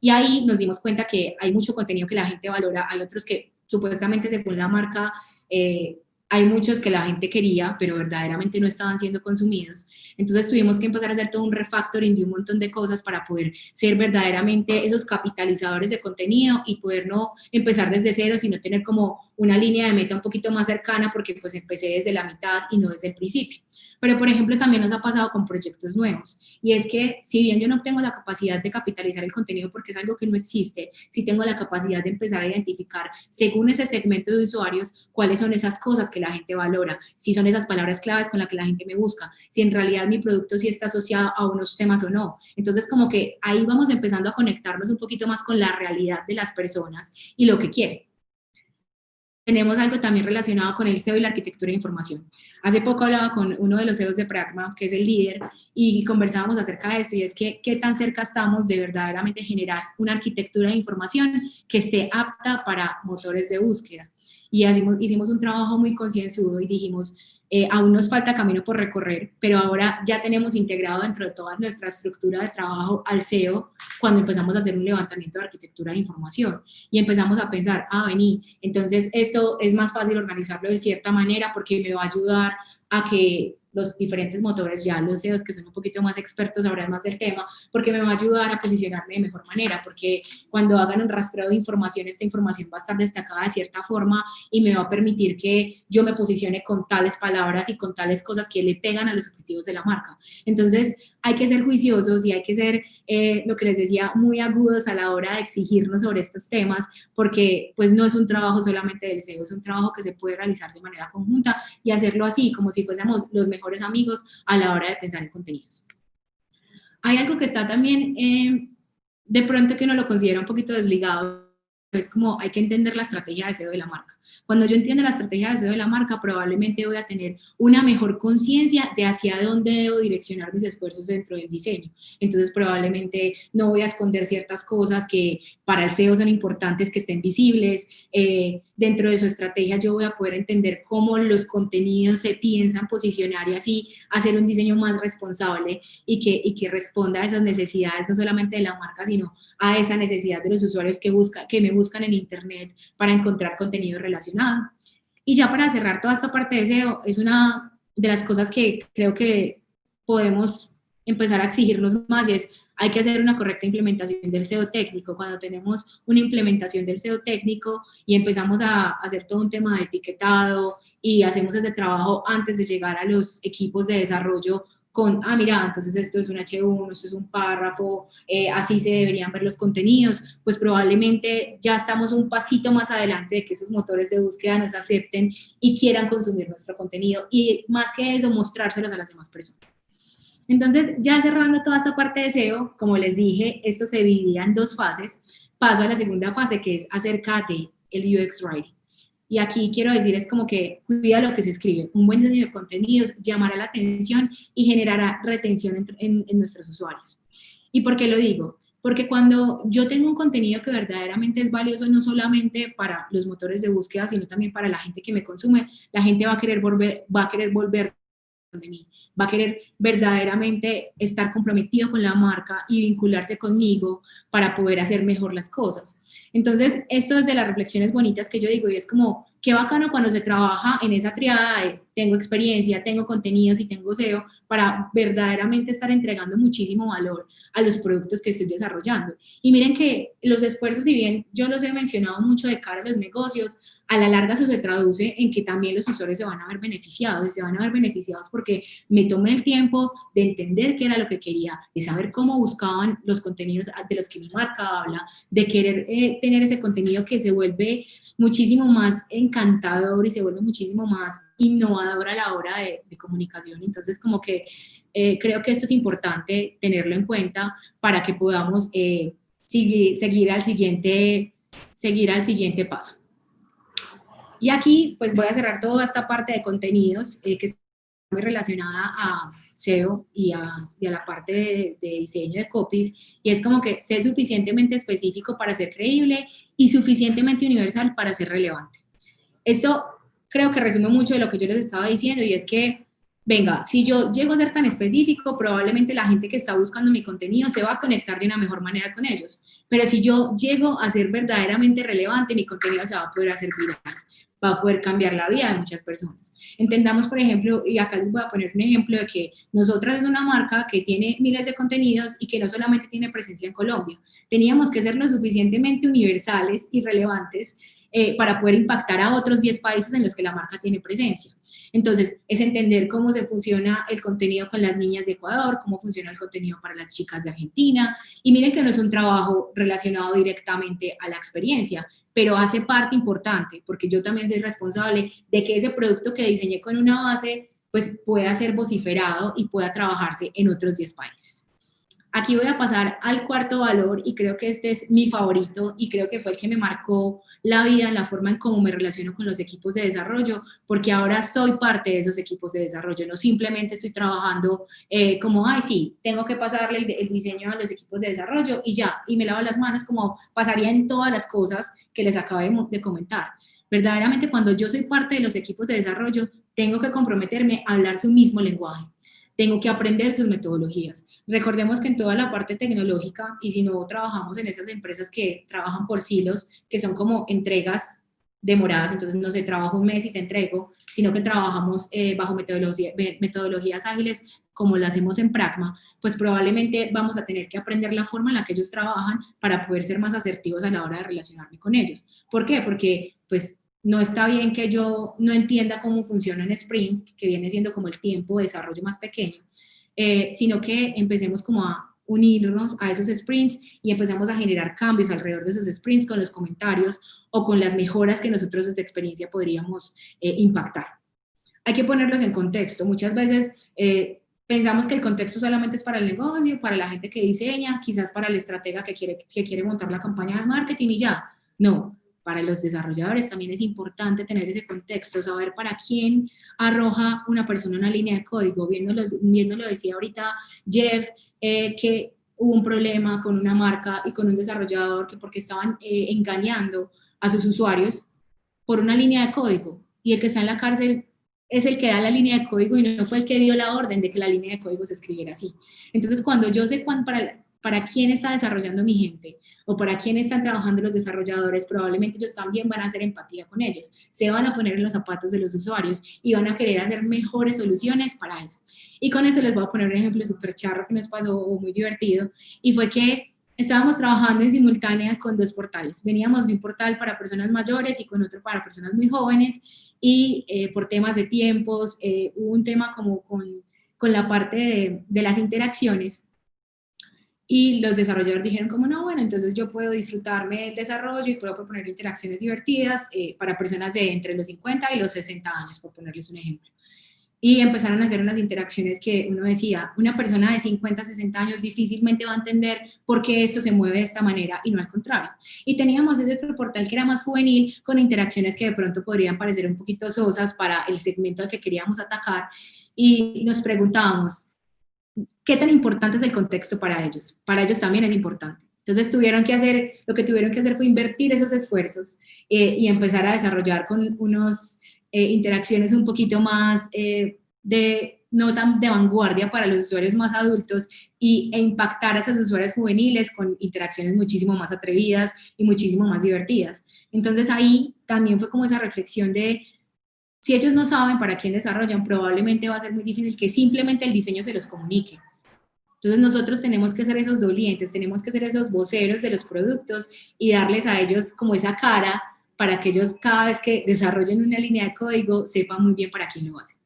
Y ahí nos dimos cuenta que hay mucho contenido que la gente valora, hay otros que supuestamente según la marca, hay muchos que la gente quería, pero verdaderamente no estaban siendo consumidos. Entonces tuvimos que empezar a hacer todo un refactoring de un montón de cosas para poder ser verdaderamente esos capitalizadores de contenido y poder no empezar desde cero, sino tener como una línea de meta un poquito más cercana, porque pues empecé desde la mitad y no desde el principio. Pero, por ejemplo, también nos ha pasado con proyectos nuevos. Y es que, si bien yo no tengo la capacidad de capitalizar el contenido porque es algo que no existe, sí tengo la capacidad de empezar a identificar, según ese segmento de usuarios, cuáles son esas cosas que la gente valora, si son esas palabras claves con las que la gente me busca, si en realidad mi producto sí está asociado a unos temas o no. Entonces, como que ahí vamos empezando a conectarnos un poquito más con la realidad de las personas y lo que quieren. Tenemos algo también relacionado con el SEO y la arquitectura de información. Hace poco hablaba con uno de los CEOs de Pragma, que es el líder, y conversábamos acerca de eso, y es que qué tan cerca estamos de verdaderamente generar una arquitectura de información que esté apta para motores de búsqueda. Y hicimos un trabajo muy concienzudo y dijimos, aún nos falta camino por recorrer, pero ahora ya tenemos integrado dentro de toda nuestra estructura de trabajo al SEO cuando empezamos a hacer un levantamiento de arquitectura de información y empezamos a pensar, vení, entonces esto es más fácil organizarlo de cierta manera porque me va a ayudar a que los diferentes motores, ya los CEOs que son un poquito más expertos sabrán más del tema, porque me va a ayudar a posicionarme de mejor manera, porque cuando hagan un rastreo de información, esta información va a estar destacada de cierta forma y me va a permitir que yo me posicione con tales palabras y con tales cosas que le pegan a los objetivos de la marca. Entonces, hay que ser juiciosos y hay que ser, lo que les decía, muy agudos a la hora de exigirnos sobre estos temas, porque pues no es un trabajo solamente del SEO, es un trabajo que se puede realizar de manera conjunta y hacerlo así, como si fuésemos los mejores amigos a la hora de pensar en contenidos. Hay algo que está también, de pronto que uno lo considera un poquito desligado, es como hay que entender la estrategia de SEO de la marca. Cuando yo entiendo la estrategia de SEO de la marca, probablemente voy a tener una mejor conciencia de hacia dónde debo direccionar mis esfuerzos dentro del diseño. Entonces, probablemente no voy a esconder ciertas cosas que para el SEO son importantes que estén visibles. Dentro de su estrategia yo voy a poder entender cómo los contenidos se piensan posicionar y así hacer un diseño más responsable y que responda a esas necesidades, no solamente de la marca, sino a esa necesidad de los usuarios que me buscan en internet para encontrar contenido relacionado. Y ya para cerrar toda esta parte de SEO, es una de las cosas que creo que podemos empezar a exigirnos más y es hay que hacer una correcta implementación del SEO técnico. Cuando tenemos una implementación del SEO técnico y empezamos a hacer todo un tema de etiquetado y hacemos ese trabajo antes de llegar a los equipos de desarrollo con, mira, entonces esto es un H1, esto es un párrafo, así se deberían ver los contenidos, pues probablemente ya estamos un pasito más adelante de que esos motores de búsqueda nos acepten y quieran consumir nuestro contenido y más que eso, mostrárselos a las demás personas. Entonces, ya cerrando toda esa parte de SEO, como les dije, esto se dividía en dos fases. Paso a la segunda fase, que es acerca de el UX Writing. Y aquí quiero decir, es como que cuida lo que se escribe, un buen diseño de contenidos, llamará la atención y generará retención en nuestros usuarios. ¿Y por qué lo digo? Porque cuando yo tengo un contenido que verdaderamente es valioso no solamente para los motores de búsqueda, sino también para la gente que me consume, la gente va a querer volver de mí, va a querer verdaderamente estar comprometido con la marca y vincularse conmigo para poder hacer mejor las cosas. Entonces, esto es de las reflexiones bonitas que yo digo, y es como, qué bacano cuando se trabaja en esa triada de tengo experiencia, tengo contenidos y tengo SEO, para verdaderamente estar entregando muchísimo valor a los productos que estoy desarrollando. Y miren que los esfuerzos, si bien yo los he mencionado mucho de cara a los negocios, a la larga eso se traduce en que también los usuarios se van a ver beneficiados, y se van a ver beneficiados porque me tomé el tiempo de entender qué era lo que quería, de saber cómo buscaban los contenidos de los que mi marca habla, de querer tener ese contenido que se vuelve muchísimo más encantador y se vuelve muchísimo más innovador a la hora de comunicación. Entonces, como que creo que esto es importante tenerlo en cuenta para que podamos seguir al siguiente paso. Y aquí, pues voy a cerrar toda esta parte de contenidos que está muy relacionada a SEO y a la parte de diseño de copies, y es como que sé suficientemente específico para ser creíble y suficientemente universal para ser relevante. Esto creo que resume mucho de lo que yo les estaba diciendo, y es que, venga, si yo llego a ser tan específico, probablemente la gente que está buscando mi contenido se va a conectar de una mejor manera con ellos. Pero si yo llego a ser verdaderamente relevante, mi contenido se va a poder hacer viral, va a poder cambiar la vida de muchas personas. Entendamos, por ejemplo, y acá les voy a poner un ejemplo de que nosotras es una marca que tiene miles de contenidos y que no solamente tiene presencia en Colombia. Teníamos que ser lo suficientemente universales y relevantes para poder impactar a otros 10 países en los que la marca tiene presencia. Entonces, es entender cómo se funciona el contenido con las niñas de Ecuador, cómo funciona el contenido para las chicas de Argentina, y miren que no es un trabajo relacionado directamente a la experiencia, pero hace parte importante, porque yo también soy responsable de que ese producto que diseñé con una base, pues pueda ser vociferado y pueda trabajarse en otros 10 países. Aquí voy a pasar al cuarto valor, y creo que este es mi favorito y creo que fue el que me marcó la vida en la forma en cómo me relaciono con los equipos de desarrollo, porque ahora soy parte de esos equipos de desarrollo, no simplemente estoy trabajando como, ay, sí, tengo que pasarle el diseño a los equipos de desarrollo y ya, y me lavo las manos como pasaría en todas las cosas que les acabé de comentar. Verdaderamente, cuando yo soy parte de los equipos de desarrollo, tengo que comprometerme a hablar su mismo lenguaje. Tengo que aprender sus metodologías. Recordemos que en toda la parte tecnológica, y si no trabajamos en esas empresas que trabajan por silos, que son como entregas demoradas, entonces no sé, trabajo un mes y te entrego, sino que trabajamos bajo metodologías ágiles como lo hacemos en Pragma, pues probablemente vamos a tener que aprender la forma en la que ellos trabajan para poder ser más asertivos a la hora de relacionarme con ellos. ¿Por qué? Porque pues no está bien que yo no entienda cómo funciona un sprint, que viene siendo como el tiempo de desarrollo más pequeño, sino que empecemos como a unirnos a esos sprints y empezamos a generar cambios alrededor de esos sprints con los comentarios o con las mejoras que nosotros desde experiencia podríamos impactar. Hay que ponerlos en contexto. Muchas veces pensamos que el contexto solamente es para el negocio, para la gente que diseña, quizás para el estratega que quiere montar la campaña de marketing y ya. No, para los desarrolladores también es importante tener ese contexto, saber para quién arroja una persona una línea de código. Viéndolo decía ahorita Jeff, que hubo un problema con una marca y con un desarrollador que porque estaban engañando a sus usuarios por una línea de código, y el que está en la cárcel es el que da la línea de código y no fue el que dio la orden de que la línea de código se escribiera así. Entonces, cuando yo sé para quién está desarrollando mi gente o para quién están trabajando los desarrolladores, probablemente ellos también van a hacer empatía con ellos, se van a poner en los zapatos de los usuarios y van a querer hacer mejores soluciones para eso. Y con eso les voy a poner un ejemplo súper charro que nos pasó, muy divertido, y fue que estábamos trabajando en simultánea con dos portales. Veníamos de un portal para personas mayores y con otro para personas muy jóvenes, y por temas de tiempos, hubo un tema como con la parte de las interacciones, y los desarrolladores dijeron como no, bueno, entonces yo puedo disfrutarme del desarrollo y puedo proponer interacciones divertidas para personas de entre los 50 y los 60 años, por ponerles un ejemplo. Y empezaron a hacer unas interacciones que uno decía, una persona de 50, 60 años difícilmente va a entender por qué esto se mueve de esta manera y no al contrario. Y teníamos ese otro portal que era más juvenil, con interacciones que de pronto podrían parecer un poquito sosas para el segmento al que queríamos atacar, y nos preguntábamos, ¿qué tan importante es el contexto para ellos? Para ellos también es importante. Entonces lo que tuvieron que hacer fue invertir esos esfuerzos y empezar a desarrollar con unos interacciones un poquito más de no tan de vanguardia para los usuarios más adultos e impactar a esos usuarios juveniles con interacciones muchísimo más atrevidas y muchísimo más divertidas. Entonces ahí también fue como esa reflexión de, si ellos no saben para quién desarrollan, probablemente va a ser muy difícil que simplemente el diseño se los comunique. Entonces nosotros tenemos que ser esos dolientes, tenemos que ser esos voceros de los productos y darles a ellos como esa cara para que ellos cada vez que desarrollen una línea de código sepan muy bien para quién lo hacen.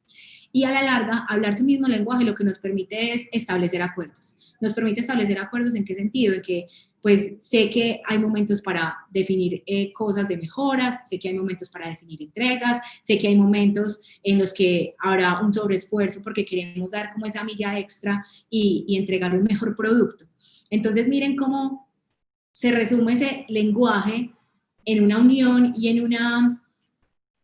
Y a la larga, hablar su mismo lenguaje lo que nos permite es establecer acuerdos. Nos permite establecer acuerdos en qué sentido, en que pues sé que hay momentos para definir cosas de mejoras, sé que hay momentos para definir entregas, sé que hay momentos en los que habrá un sobreesfuerzo porque queremos dar como esa milla extra y entregar un mejor producto. Entonces miren cómo se resume ese lenguaje en una unión y en una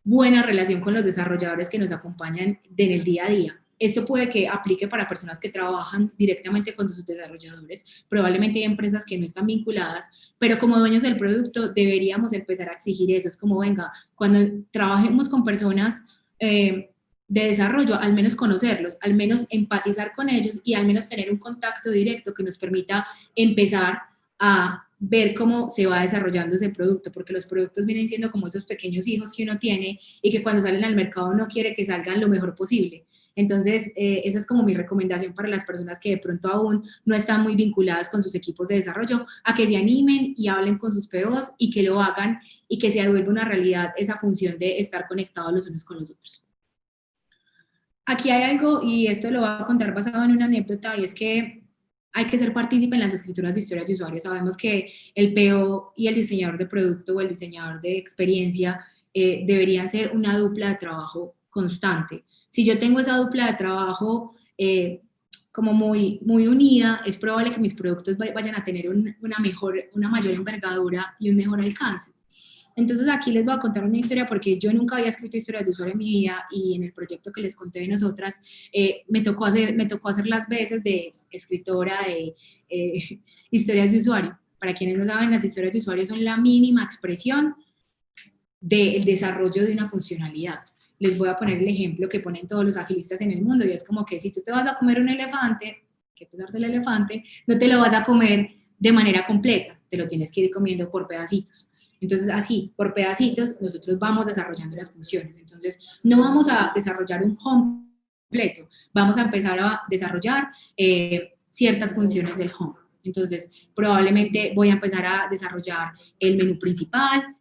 buena relación con los desarrolladores que nos acompañan en el día a día. Esto puede que aplique para personas que trabajan directamente con sus desarrolladores, probablemente hay empresas que no están vinculadas, pero como dueños del producto deberíamos empezar a exigir eso. Es como, venga, cuando trabajemos con personas de desarrollo, al menos conocerlos, al menos empatizar con ellos y al menos tener un contacto directo que nos permita empezar a ver cómo se va desarrollando ese producto, porque los productos vienen siendo como esos pequeños hijos que uno tiene y que cuando salen al mercado uno quiere que salgan lo mejor posible. Entonces, esa es como mi recomendación para las personas que de pronto aún no están muy vinculadas con sus equipos de desarrollo, a que se animen y hablen con sus POs y que lo hagan y que se vuelva una realidad esa función de estar conectados los unos con los otros. Aquí hay algo, y esto lo voy a contar basado en una anécdota, y es que hay que ser partícipe en las escrituras de historias de usuario. Sabemos que el PO y el diseñador de producto o el diseñador de experiencia deberían ser una dupla de trabajo constante. Si yo tengo esa dupla de trabajo como muy unida, es probable que mis productos vayan a tener una mayor envergadura y un mejor alcance. Entonces aquí les voy a contar una historia porque yo nunca había escrito historias de usuario en mi vida y en el proyecto que les conté de nosotras me tocó hacer las veces de escritora de historias de usuario. Para quienes no saben, las historias de usuario son la mínima expresión del desarrollo de una funcionalidad. Les voy a poner el ejemplo que ponen todos los agilistas en el mundo y es como que si tú te vas a comer un elefante, que a pesar del elefante, no te lo vas a comer de manera completa, te lo tienes que ir comiendo por pedacitos. Entonces, así, por pedacitos, nosotros vamos desarrollando las funciones. Entonces, no vamos a desarrollar un home completo, vamos a empezar a desarrollar ciertas funciones del home. Entonces, probablemente voy a empezar a desarrollar el menú principal,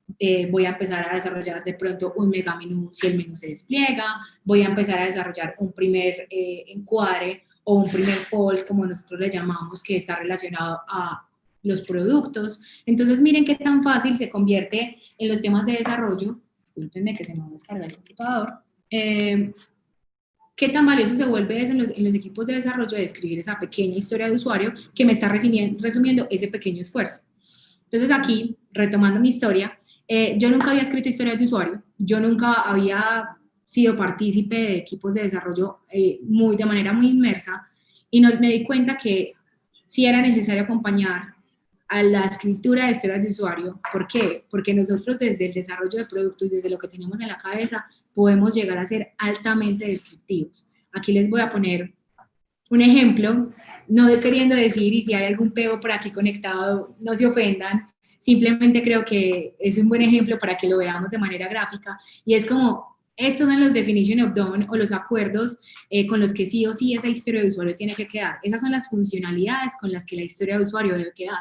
voy a empezar a desarrollar de pronto un mega menú si el menú se despliega, voy a empezar a desarrollar un primer encuadre o un primer fold, como nosotros le llamamos, que está relacionado a los productos. Entonces, miren qué tan fácil se convierte en los temas de desarrollo. Discúlpenme que se me va a descargar el computador. ¿Qué tan valioso se vuelve eso en los equipos de desarrollo de escribir esa pequeña historia de usuario que me está resumiendo ese pequeño esfuerzo? Entonces aquí, retomando mi historia, yo nunca había escrito historias de usuario, yo nunca había sido partícipe de equipos de desarrollo de manera muy inmersa y me di cuenta que sí era necesario acompañar a la escritura de historias de usuario. ¿Por qué? Porque nosotros desde el desarrollo de productos y desde lo que tenemos en la cabeza podemos llegar a ser altamente descriptivos. Aquí les voy a poner un ejemplo, no queriendo decir, y si hay algún pego por aquí conectado, no se ofendan, simplemente creo que es un buen ejemplo para que lo veamos de manera gráfica, y es como, estos son los definition of done o los acuerdos con los que sí o sí esa historia de usuario tiene que quedar. Esas son las funcionalidades con las que la historia de usuario debe quedar.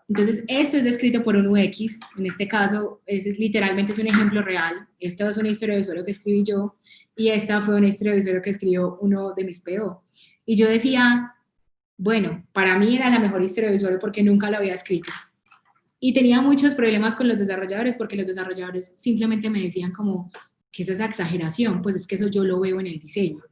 Entonces, esto es descrito por un UX, en este caso, literalmente es un ejemplo real. Esta es una historia de usuario que escribí yo, y esta fue una historia de usuario que escribió uno de mis PO. Y yo decía, bueno, para mí era la mejor historia de usuario porque nunca la había escrito. Y tenía muchos problemas con los desarrolladores porque los desarrolladores simplemente me decían como, ¿qué es esa exageración? Pues es que eso yo lo veo en el diseño.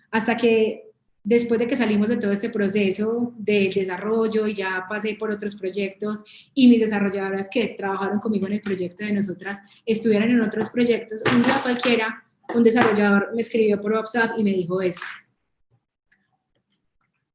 Hasta que después de que salimos de todo este proceso de desarrollo y ya pasé por otros proyectos y mis desarrolladoras que trabajaron conmigo en el proyecto de nosotras estuvieran en otros proyectos, un día cualquiera un desarrollador me escribió por WhatsApp y me dijo esto: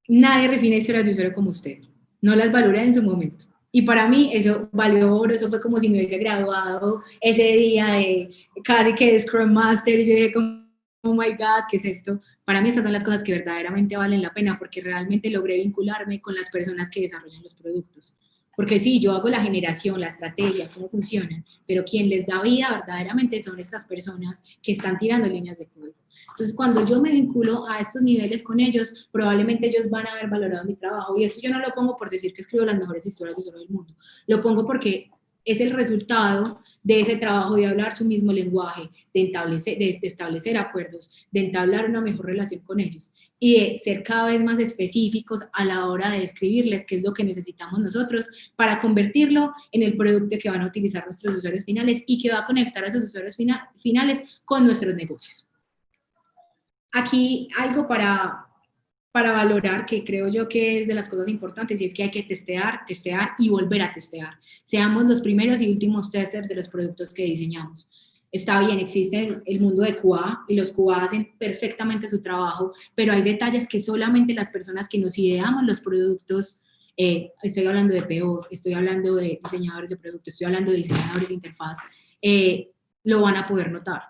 nadie refina historias de usuario como usted, no las valora en su momento. Y para mí eso valió oro, eso fue como si me hubiese graduado ese día de casi que de Scrum Master, y yo dije como, oh my God, ¿qué es esto? Para mí estas son las cosas que verdaderamente valen la pena porque realmente logré vincularme con las personas que desarrollan los productos. Porque sí, yo hago la generación, la estrategia, cómo funcionan, pero quien les da vida verdaderamente son estas personas que están tirando líneas de código. Entonces, cuando yo me vinculo a estos niveles con ellos, probablemente ellos van a haber valorado mi trabajo. Y esto yo no lo pongo por decir que escribo las mejores historias de todo el mundo. Lo pongo porque es el resultado de ese trabajo de hablar su mismo lenguaje, de establecer acuerdos, de entablar una mejor relación con ellos y de ser cada vez más específicos a la hora de describirles qué es lo que necesitamos nosotros para convertirlo en el producto que van a utilizar nuestros usuarios finales y que va a conectar a esos usuarios finales con nuestros negocios. Aquí algo para valorar, que creo yo que es de las cosas importantes, y es que hay que testear y volver a testear. Seamos los primeros y últimos testers de los productos que diseñamos. Está bien, existe el mundo de QA y los QA hacen perfectamente su trabajo, pero hay detalles que solamente las personas que nos ideamos los productos, estoy hablando de POs, estoy hablando de diseñadores de productos, estoy hablando de diseñadores de interfaz, lo van a poder notar.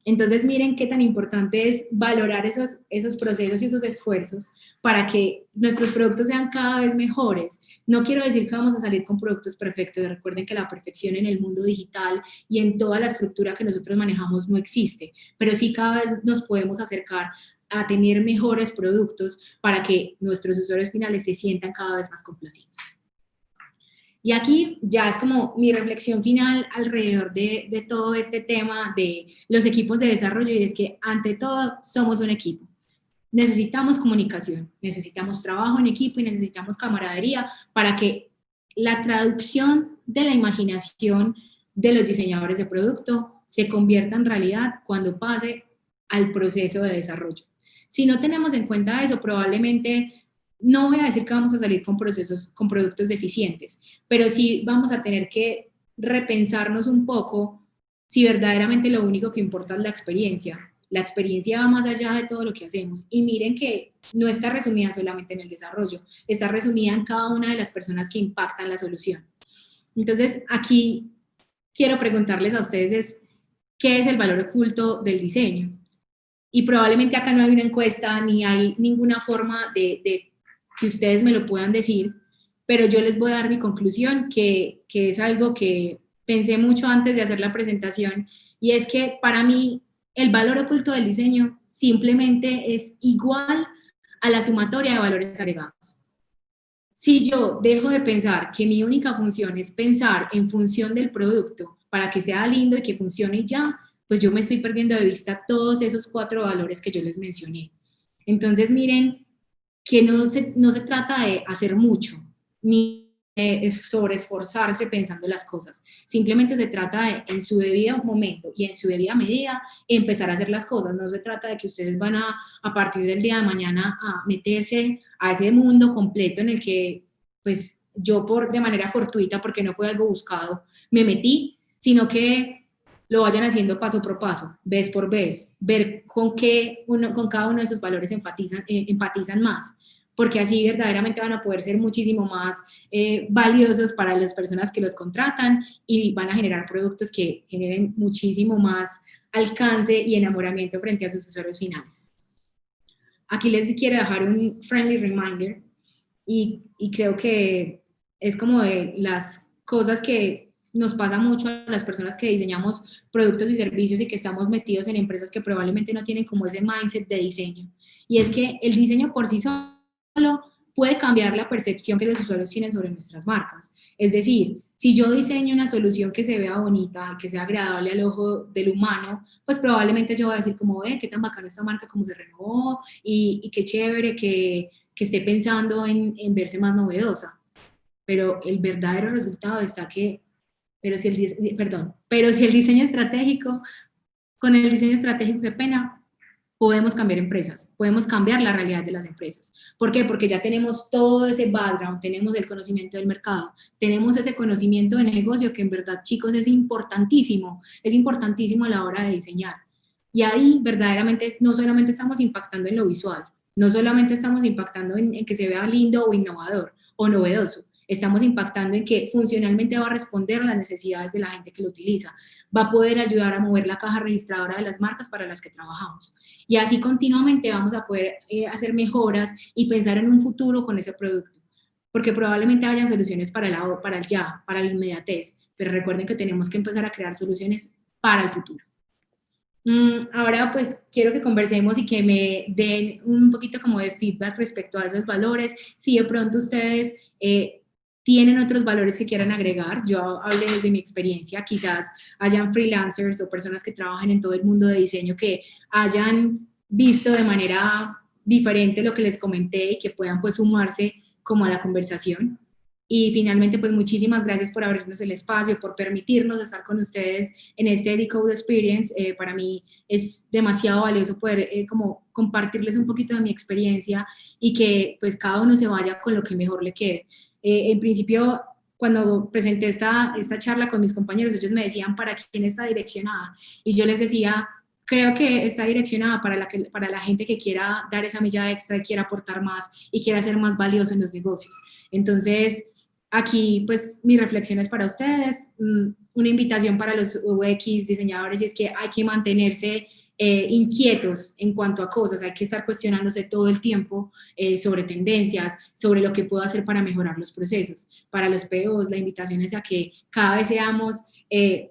Entonces, miren qué tan importante es valorar esos procesos y esos esfuerzos para que nuestros productos sean cada vez mejores. No quiero decir que vamos a salir con productos perfectos. Recuerden que la perfección en el mundo digital y en toda la estructura que nosotros manejamos no existe, pero sí cada vez nos podemos acercar a tener mejores productos para que nuestros usuarios finales se sientan cada vez más complacidos. Y aquí ya es como mi reflexión final alrededor de todo este tema de los equipos de desarrollo, y es que ante todo somos un equipo. Necesitamos comunicación, necesitamos trabajo en equipo y necesitamos camaradería para que la traducción de la imaginación de los diseñadores de producto se convierta en realidad cuando pase al proceso de desarrollo. Si no tenemos en cuenta eso, probablemente no voy a decir que vamos a salir con productos deficientes, pero sí vamos a tener que repensarnos un poco si verdaderamente lo único que importa es la experiencia. La experiencia va más allá de todo lo que hacemos. Y miren que no está resumida solamente en el desarrollo, está resumida en cada una de las personas que impactan la solución. Entonces, aquí quiero preguntarles a ustedes ¿qué es el valor oculto del diseño? Y probablemente acá no hay una encuesta ni hay ninguna forma de que ustedes me lo puedan decir, pero yo les voy a dar mi conclusión, que es algo que pensé mucho antes de hacer la presentación, y es que para mí el valor oculto del diseño simplemente es igual a la sumatoria de valores agregados. Si yo dejo de pensar que mi única función es pensar en función del producto para que sea lindo y que funcione y ya, pues yo me estoy perdiendo de vista todos esos 4 valores que yo les mencioné. Entonces, miren, que no se trata de hacer mucho, ni de sobreesforzarse pensando las cosas. Simplemente se trata de, en su debido momento y en su debida medida, empezar a hacer las cosas. No se trata de que ustedes van a partir del día de mañana a meterse a ese mundo completo en el que, pues, yo de manera fortuita, porque no fue algo buscado, me metí, sino que lo vayan haciendo paso por paso, vez por vez, ver con cada uno de esos valores empatizan más, porque así verdaderamente van a poder ser muchísimo más valiosos para las personas que los contratan y van a generar productos que generen muchísimo más alcance y enamoramiento frente a sus usuarios finales. Aquí les quiero dejar un friendly reminder y creo que es como de las cosas que nos pasa mucho a las personas que diseñamos productos y servicios y que estamos metidos en empresas que probablemente no tienen como ese mindset de diseño. Y es que el diseño por sí solo puede cambiar la percepción que los usuarios tienen sobre nuestras marcas. Es decir, si yo diseño una solución que se vea bonita, que sea agradable al ojo del humano, pues probablemente yo voy a decir como, qué tan bacana esta marca, cómo se renovó y qué chévere que esté pensando en verse más novedosa. Pero el verdadero resultado está que pero si el diseño estratégico, con el diseño estratégico, qué pena, podemos cambiar empresas, podemos cambiar la realidad de las empresas. ¿Por qué? Porque ya tenemos todo ese background, tenemos el conocimiento del mercado, tenemos ese conocimiento de negocio que en verdad, chicos, es importantísimo a la hora de diseñar. Y ahí verdaderamente no solamente estamos impactando en lo visual, no solamente estamos impactando en que se vea lindo o innovador o novedoso, estamos impactando en que funcionalmente va a responder a las necesidades de la gente que lo utiliza, va a poder ayudar a mover la caja registradora de las marcas para las que trabajamos. Y así continuamente vamos a poder hacer mejoras y pensar en un futuro con ese producto, porque probablemente hayan soluciones para el ya, para la inmediatez, pero recuerden que tenemos que empezar a crear soluciones para el futuro. Ahora pues quiero que conversemos y que me den un poquito como de feedback respecto a esos valores. Si de pronto ustedes tienen otros valores que quieran agregar, yo hablé desde mi experiencia, quizás hayan freelancers o personas que trabajan en todo el mundo de diseño que hayan visto de manera diferente lo que les comenté y que puedan pues sumarse como a la conversación. Y finalmente, pues muchísimas gracias por abrirnos el espacio, por permitirnos estar con ustedes en este Decode Experience. Para mí es demasiado valioso poder como compartirles un poquito de mi experiencia y que pues cada uno se vaya con lo que mejor le quede. En principio, cuando presenté esta charla con mis compañeros, ellos me decían, ¿para quién está direccionada? Y yo les decía, creo que está direccionada para la gente que quiera dar esa milla extra, quiera aportar más y quiera ser más valioso en los negocios. Entonces, aquí, pues, mi reflexión es para ustedes, una invitación para los UX diseñadores, y es que hay que mantenerse inquietos en cuanto a cosas, hay que estar cuestionándose todo el tiempo sobre tendencias, sobre lo que puedo hacer para mejorar los procesos. Para los POs, la invitación es a que cada vez seamos,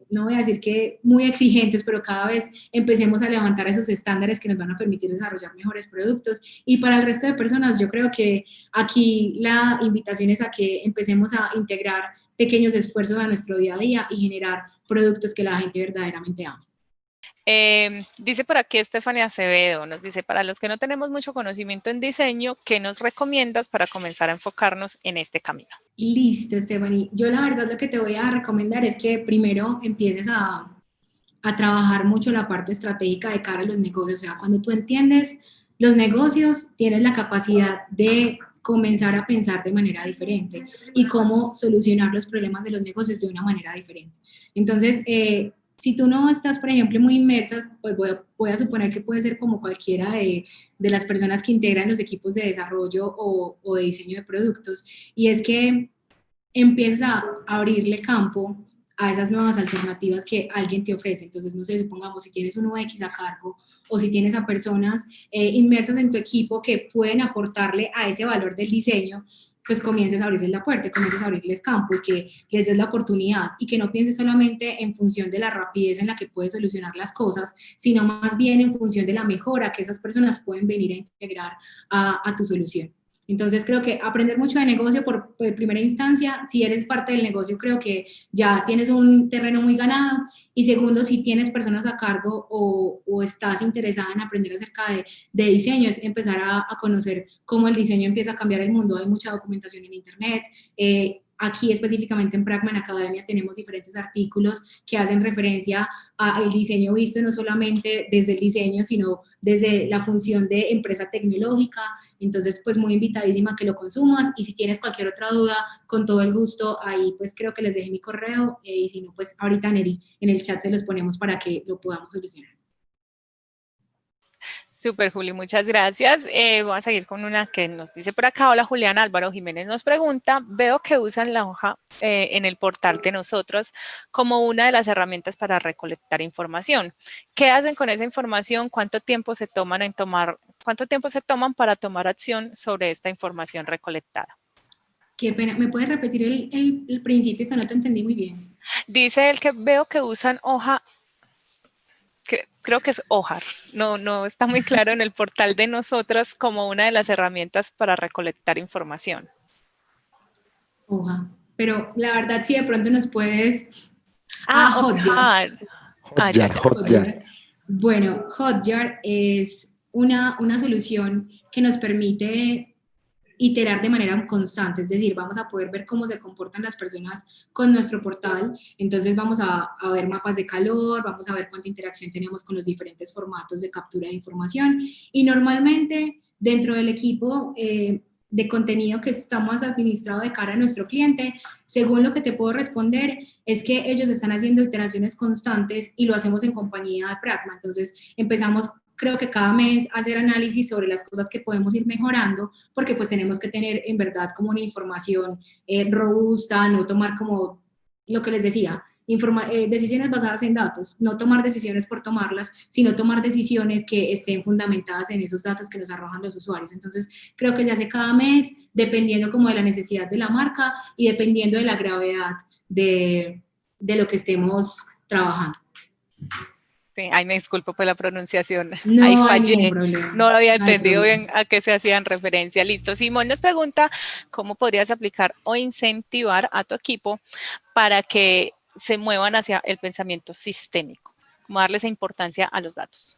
no voy a decir que muy exigentes, pero cada vez empecemos a levantar esos estándares que nos van a permitir desarrollar mejores productos. Y para el resto de personas, yo creo que aquí la invitación es a que empecemos a integrar pequeños esfuerzos a nuestro día a día y generar productos que la gente verdaderamente ama. Dice por aquí Estefanía Acevedo, nos dice, para los que no tenemos mucho conocimiento en diseño, ¿qué nos recomiendas para comenzar a enfocarnos en este camino? Listo, Stephanie. Yo la verdad lo que te voy a recomendar es que primero empieces a trabajar mucho la parte estratégica de cara a los negocios. O sea, cuando tú entiendes los negocios, tienes la capacidad de comenzar a pensar de manera diferente y cómo solucionar los problemas de los negocios de una manera diferente. Entonces, si tú no estás, por ejemplo, muy inmersa, pues voy a suponer que puede ser como cualquiera de las personas que integran los equipos de desarrollo o de diseño de productos, y es que empiezas a abrirle campo a esas nuevas alternativas que alguien te ofrece. Entonces, no sé, supongamos si tienes un UX a cargo o si tienes a personas inmersas en tu equipo que pueden aportarle a ese valor del diseño, pues comiences a abrirles la puerta, comiences a abrirles campo y que les des la oportunidad y que no pienses solamente en función de la rapidez en la que puedes solucionar las cosas, sino más bien en función de la mejora que esas personas pueden venir a integrar a tu solución. Entonces creo que aprender mucho de negocio por primera instancia, si eres parte del negocio creo que ya tienes un terreno muy ganado, y segundo, si tienes personas a cargo o estás interesada en aprender acerca de diseño, es empezar a conocer cómo el diseño empieza a cambiar el mundo. Hay mucha documentación en internet. Aquí específicamente en Pragma, en Academia, tenemos diferentes artículos que hacen referencia al diseño visto no solamente desde el diseño, sino desde la función de empresa tecnológica. Entonces, pues muy invitadísima que lo consumas, y si tienes cualquier otra duda, con todo el gusto, ahí pues creo que les dejé mi correo, y si no, pues ahorita en el chat se los ponemos para que lo podamos solucionar. Súper, Juli, muchas gracias. Voy a seguir con una que nos dice por acá. Hola, Juliana. Álvaro Jiménez nos pregunta, veo que usan la hoja en el portal de nosotros como una de las herramientas para recolectar información. ¿Qué hacen con esa información? ¿Cuánto tiempo se toman para tomar acción sobre esta información recolectada? Qué pena, ¿me puedes repetir el principio que no te entendí muy bien? Dice él que veo que usan hoja. Creo que es Ojar, no está muy claro en el portal de nosotras como una de las herramientas para recolectar información. Hoja, pero la verdad sí de pronto nos puedes... Hotjar. Hotjar. Bueno, Hotjar es una solución que nos permite iterar de manera constante, es decir, vamos a poder ver cómo se comportan las personas con nuestro portal. Entonces vamos a ver mapas de calor, vamos a ver cuánta interacción tenemos con los diferentes formatos de captura de información, y normalmente dentro del equipo de contenido que estamos administrado de cara a nuestro cliente, según lo que te puedo responder, es que ellos están haciendo iteraciones constantes y lo hacemos en compañía de Pragma. Entonces empezamos creo que cada mes hacer análisis sobre las cosas que podemos ir mejorando, porque pues tenemos que tener en verdad como una información robusta, no tomar como lo que les decía, decisiones basadas en datos, no tomar decisiones por tomarlas, sino tomar decisiones que estén fundamentadas en esos datos que nos arrojan los usuarios. Entonces, creo que se hace cada mes, dependiendo como de la necesidad de la marca y dependiendo de la gravedad de lo que estemos trabajando. Sí, ay, me disculpo por la pronunciación, No ahí hay ningún fallé, problema. no había No hay entendido problema. bien a qué se hacían referencia. Listo, Simón nos pregunta cómo podrías aplicar o incentivar a tu equipo para que se muevan hacia el pensamiento sistémico, cómo darle esa importancia a los datos.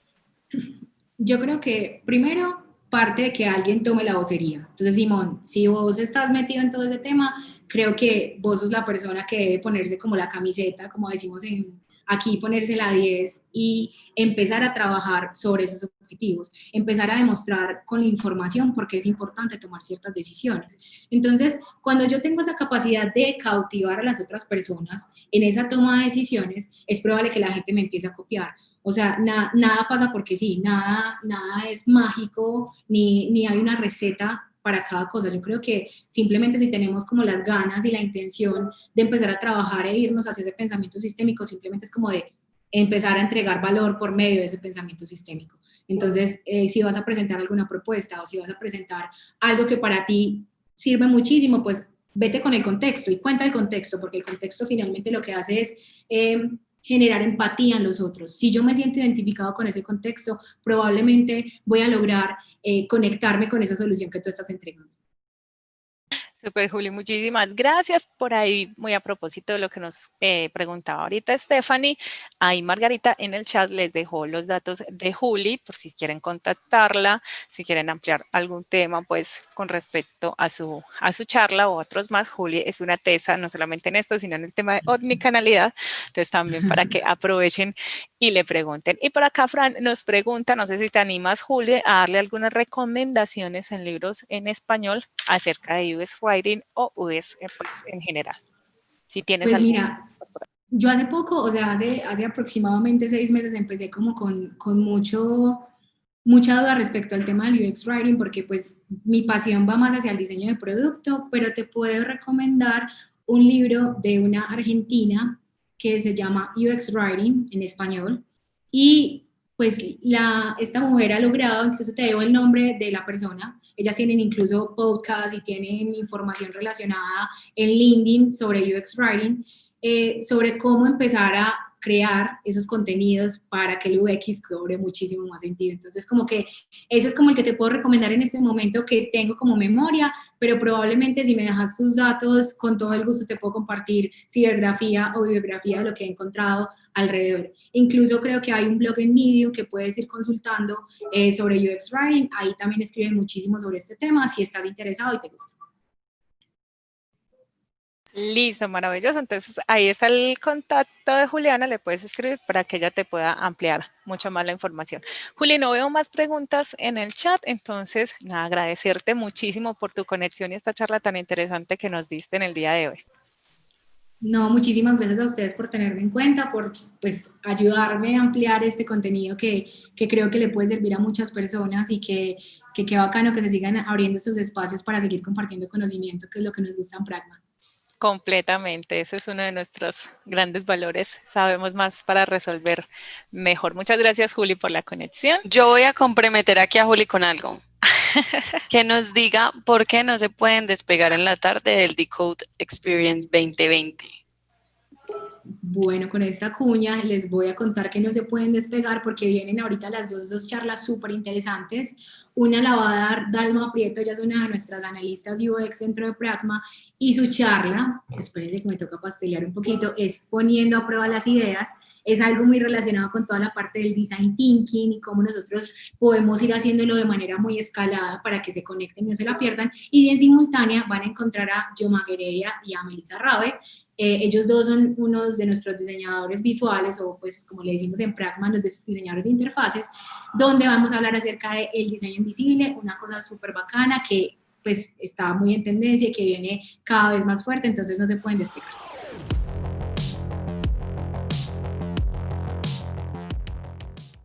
Yo creo que primero parte de que alguien tome la vocería. Entonces, Simón, si vos estás metido en todo ese tema, creo que vos sos la persona que debe ponerse como la camiseta, como decimos aquí, ponerse la 10 y empezar a trabajar sobre esos objetivos, empezar a demostrar con la información por qué es importante tomar ciertas decisiones. Entonces, cuando yo tengo esa capacidad de cautivar a las otras personas en esa toma de decisiones, es probable que la gente me empiece a copiar. O sea, nada pasa porque sí, nada es mágico, ni hay una receta para cada cosa. Yo creo que simplemente si tenemos como las ganas y la intención de empezar a trabajar e irnos hacia ese pensamiento sistémico, simplemente es como de empezar a entregar valor por medio de ese pensamiento sistémico. Entonces, si vas a presentar alguna propuesta o si vas a presentar algo que para ti sirve muchísimo, pues vete con el contexto y cuenta el contexto, porque el contexto finalmente lo que hace es generar empatía en los otros. Si yo me siento identificado con ese contexto, probablemente voy a lograr conectarme con esa solución que tú estás entregando. Super, Juli, muchísimas gracias. Por ahí, muy a propósito de lo que nos preguntaba ahorita Stephanie, ahí Margarita en el chat les dejó los datos de Juli por si quieren contactarla, si quieren ampliar algún tema, pues con respecto a su charla o otros más. Juli es una tesa, no solamente en esto, sino en el tema de omnicanalidad, entonces también para que aprovechen y le pregunten. Y por acá Fran nos pregunta, no sé si te animas, Juli, a darle algunas recomendaciones en libros en español acerca de UX Writing o UX pues, en general. Si tienes pues algo. Mira, yo hace poco, o sea, hace aproximadamente 6 meses empecé como con mucha duda respecto al tema del UX Writing, porque pues mi pasión va más hacia el diseño de producto, pero te puedo recomendar un libro de una argentina que se llama UX Writing en español, y pues esta mujer ha logrado, incluso te debo el nombre de la persona, ellas tienen incluso podcast y tienen información relacionada en LinkedIn sobre UX Writing, sobre cómo empezar a crear esos contenidos para que el UX cobre muchísimo más sentido. Entonces, como que ese es como el que te puedo recomendar en este momento que tengo como memoria, pero probablemente si me dejas tus datos, con todo el gusto te puedo compartir bibliografía o bibliografía de lo que he encontrado alrededor. Incluso creo que hay un blog en Medium que puedes ir consultando sobre UX Writing, ahí también escriben muchísimo sobre este tema, si estás interesado y te gusta. Listo, maravilloso. Entonces, ahí está el contacto de Juliana, le puedes escribir para que ella te pueda ampliar mucho más la información. Juli, no veo más preguntas en el chat, entonces, nada, agradecerte muchísimo por tu conexión y esta charla tan interesante que nos diste en el día de hoy. No, muchísimas gracias a ustedes por tenerme en cuenta, por pues ayudarme a ampliar este contenido que creo que le puede servir a muchas personas y que qué bacano que se sigan abriendo estos espacios para seguir compartiendo conocimiento, que es lo que nos gusta en Pragma. Completamente, ese es uno de nuestros grandes valores. Sabemos más para resolver mejor. Muchas gracias, Juli, por la conexión. Yo voy a comprometer aquí a Juli con algo. Que nos diga por qué no se pueden despegar en la tarde del Decode Experience 2020. Bueno, con esta cuña les voy a contar que no se pueden despegar porque vienen ahorita las dos charlas súper interesantes. Una la va a dar Dalma Prieto, ella es una de nuestras analistas UX dentro de Pragma, y su charla, espérense que me toca pastelear un poquito, es poniendo a prueba las ideas. Es algo muy relacionado con toda la parte del design thinking y cómo nosotros podemos ir haciéndolo de manera muy escalada para que se conecten y no se la pierdan. Y en simultánea van a encontrar a Yoma Gueredia y a Melissa Rabe. Ellos dos son unos de nuestros diseñadores visuales, o pues como le decimos en Pragma, los diseñadores de interfaces, donde vamos a hablar acerca del diseño invisible, una cosa súper bacana que pues está muy en tendencia y que viene cada vez más fuerte, entonces no se pueden despegar.